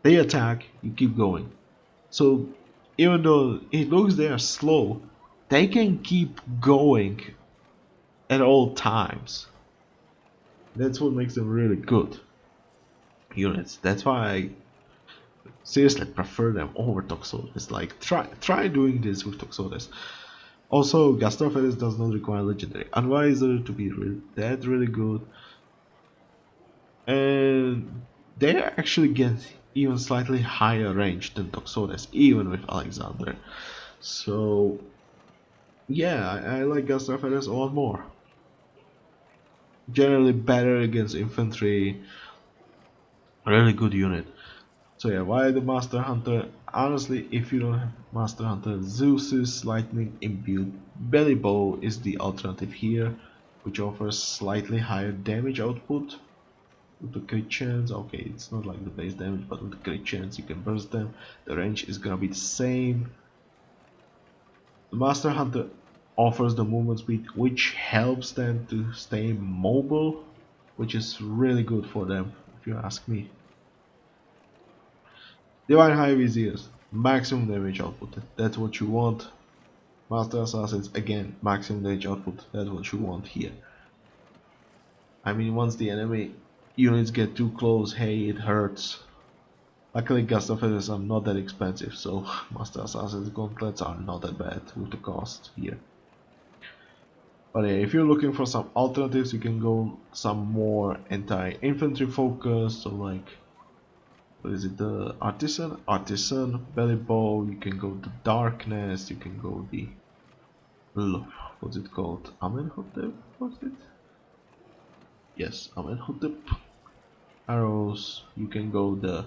they attack, you keep going. So even though it looks they are slow, they can keep going at all times. That's what makes them really good units. That's why I seriously prefer them over Toxotes. Like try doing this with Toxotes. Also, Gastraphetes does not require legendary advisor to be really good, and they actually get even slightly higher range than Toxotes, even with Alexander. So yeah, I like Gastraphetes a lot more. Generally better against infantry, really good unit. So yeah, why the Master Hunter? Honestly, if you don't have Master Hunter, Zeus's Lightning Imbued Belly Bow is the alternative here, which offers slightly higher damage output with the crit chance. Okay, it's not like the base damage, but with the crit chance you can burst them. The range is gonna be the same. The Master Hunter offers the movement speed, which helps them to stay mobile, which is really good for them, if you ask me. Divine High Viziers, maximum damage output, that's what you want. Master Assassins, again, maximum damage output, that's what you want here. I mean, once the enemy units get too close, hey, it hurts. Luckily, Gastraphetes are not that expensive, so Master Assassin's gauntlets are not that bad with the cost here. But yeah, if you're looking for some alternatives, you can go some more anti-infantry focus, so like, what is it, the Artisan, Belly Bow, you can go the Darkness, you can go the, what's it called, Amenhotep, was it? Yes, Amenhotep. Arrows, you can go the,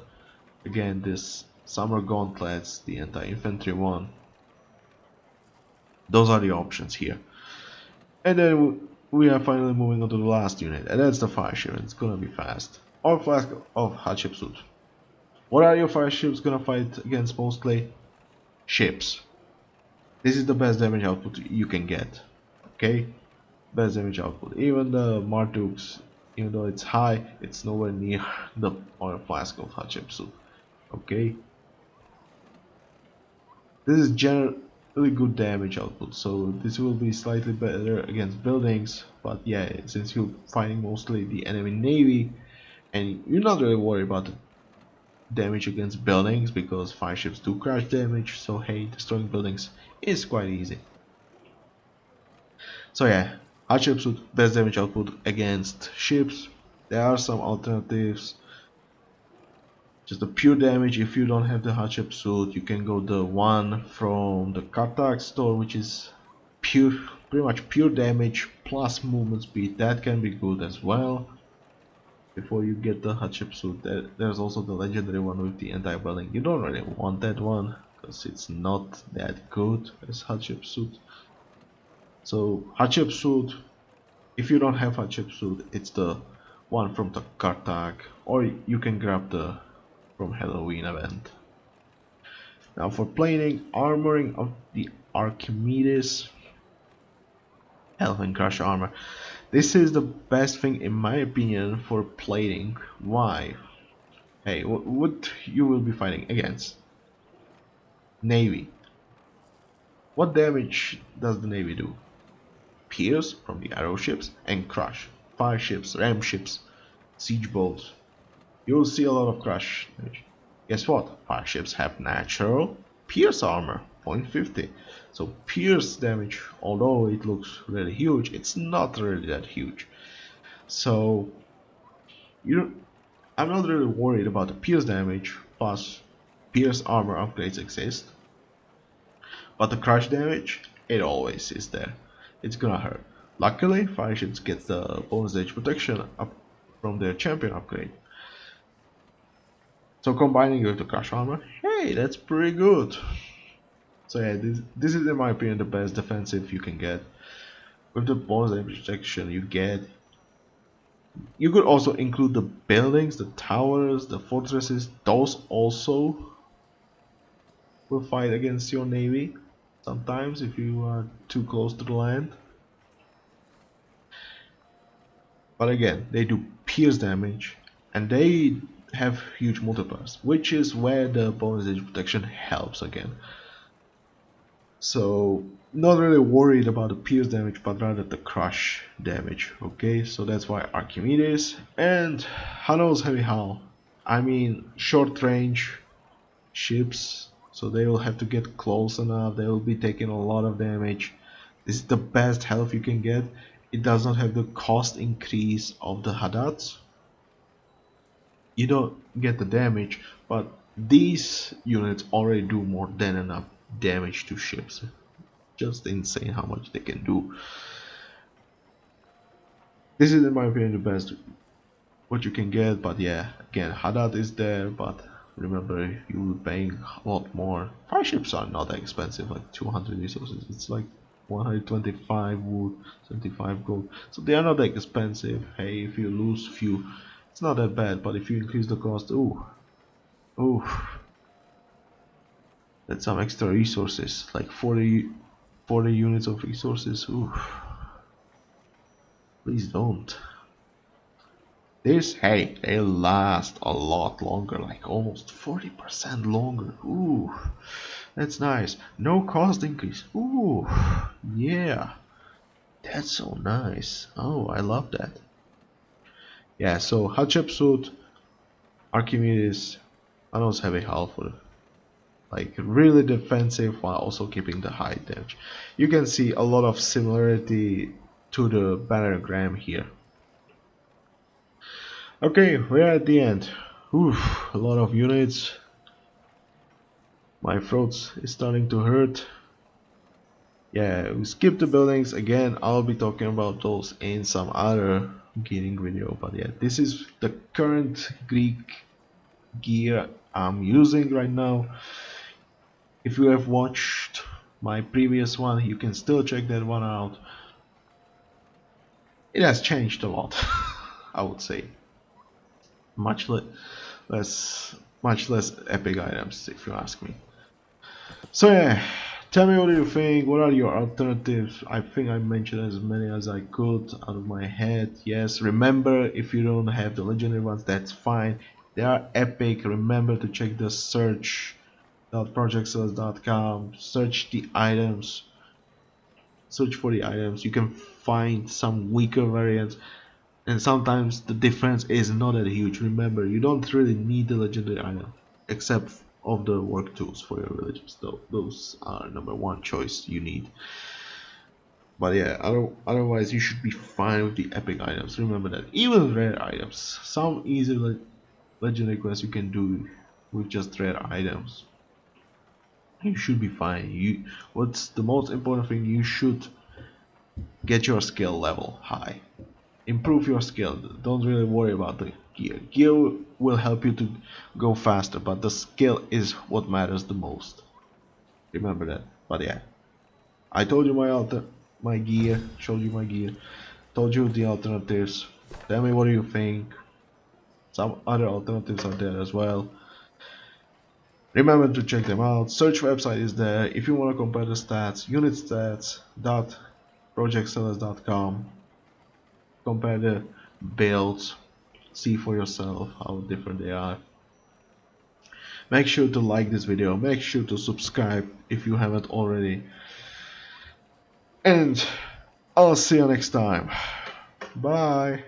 again, this Summer Gauntlets, the anti-infantry one. Those are the options here. And then we are finally moving on to the last unit, and that's the fire ship. It's gonna be fast. Or flask of Hatshepsut. What are your fire ships gonna fight against mostly? Ships. This is the best damage output you can get. Okay? Best damage output. Even the Marduks, even though it's high, it's nowhere near the oil flask of Hatshepsut. Okay? This is generally good damage output, so this will be slightly better against buildings, but yeah, since you're fighting mostly the enemy navy, and you're not really worried about the damage against buildings, because fire ships do crash damage, so hey, destroying buildings is quite easy. So yeah, Hatshepsut, best damage output against ships. There are some alternatives. Just the pure damage, if you don't have the Hatshepsut, you can go the one from the Kartak store, which is pure, pretty much pure damage plus movement speed. That can be good as well. Before you get the Hatshepsut, there's also the legendary one with the anti-building. You don't really want that one because it's not that good as Hatshepsut. So Hatshepsut, if you don't have Hatshepsut, it's the one from the Kartak, or you can grab the from Halloween event. Now for plating, armoring of the Archimedes, Elven Crush armor. This is the best thing in my opinion for plating. Why? Hey, what you will be fighting against? Navy. What damage does the Navy do? Pierce from the arrow ships and crush. Fire ships, ram ships, siege boats. You'll see a lot of crush damage. Guess what? Fire ships have natural pierce armor, 0.50. So pierce damage, although it looks really huge, it's not really that huge. So I'm not really worried about the pierce damage, plus pierce armor upgrades exist. But the crush damage, it always is there. It's gonna hurt. Luckily, fire ships get the bonus damage protection up from their champion upgrade. So combining with the crush armor, hey, that's pretty good. So yeah, this is in my opinion the best defensive you can get. With the bonus damage protection you get, you could also include the buildings, the towers, the fortresses. Those also will fight against your navy sometimes if you are too close to the land. But again, they do pierce damage and they have huge multipliers, which is where the bonus damage protection helps again. So not really worried about the pierce damage, but rather the crush damage. Okay, so that's why Archimedes and Hanno's heavy hull. I mean, short range ships, so they will have to get close enough. They will be taking a lot of damage. This is the best health you can get. It does not have the cost increase of the Haddats. You don't get the damage, but these units already do more than enough damage to ships. Just insane how much they can do. This is in my opinion the best what you can get, but yeah, again, Haddad is there, but remember you'll be paying a lot more. Fire ships are not that expensive, like 200 resources, it's like 125 wood, 75 gold, so they are not that expensive. Hey, if you lose few It's not that bad, but if you increase the cost, ooh, ooh, that's some extra resources, like 40 units of resources. Ooh, please don't. This, hey, they last a lot longer, like almost 40% longer. Ooh, that's nice. No cost increase. Ooh, yeah, that's so nice. Oh, I love that. Yeah, so Hatshepsut, Archimedes, and also heavy halberd. Like really defensive while also keeping the high damage. You can see a lot of similarity to the Battering here. Okay, we're at the end. Oof, a lot of units. My throat is starting to hurt. Yeah, we skip the buildings again. I'll be talking about those in some other gearing video. But yeah, this is the current Greek gear I'm using right now. If you have watched my previous one, you can still check that one out. It has changed a lot, I would say. Much less epic items, if you ask me. So yeah, tell me what do you think. What are your alternatives? I think I mentioned as many as I could out of my head. Yes, remember, if you don't have the legendary ones, that's fine. They are epic. Remember to check the search.projectceleste.com. Search the items. Search for the items. You can find some weaker variants, and sometimes the difference is not that huge. Remember, you don't really need the legendary item except of the work tools for your villages, though those are number one choice you need. But yeah, otherwise you should be fine with the epic items. Remember that even rare items, some easy legendary quests you can do with just rare items, you should be fine. What's the most important thing, you should get your skill level high. Improve your skill. Don't really worry about the gear. Gear will help you to go faster, but the skill is what matters the most. Remember that. But yeah, I told you my gear, showed you my gear, told you the alternatives. Tell me what do you think. Some other alternatives are there as well. Remember to check them out. Search website is there if you want to compare the stats. Unit stats. .projectceleste.com. Compare the builds. See for yourself how different they are. Make sure to like this video. Make sure to subscribe if you haven't already. And I'll see you next time. Bye.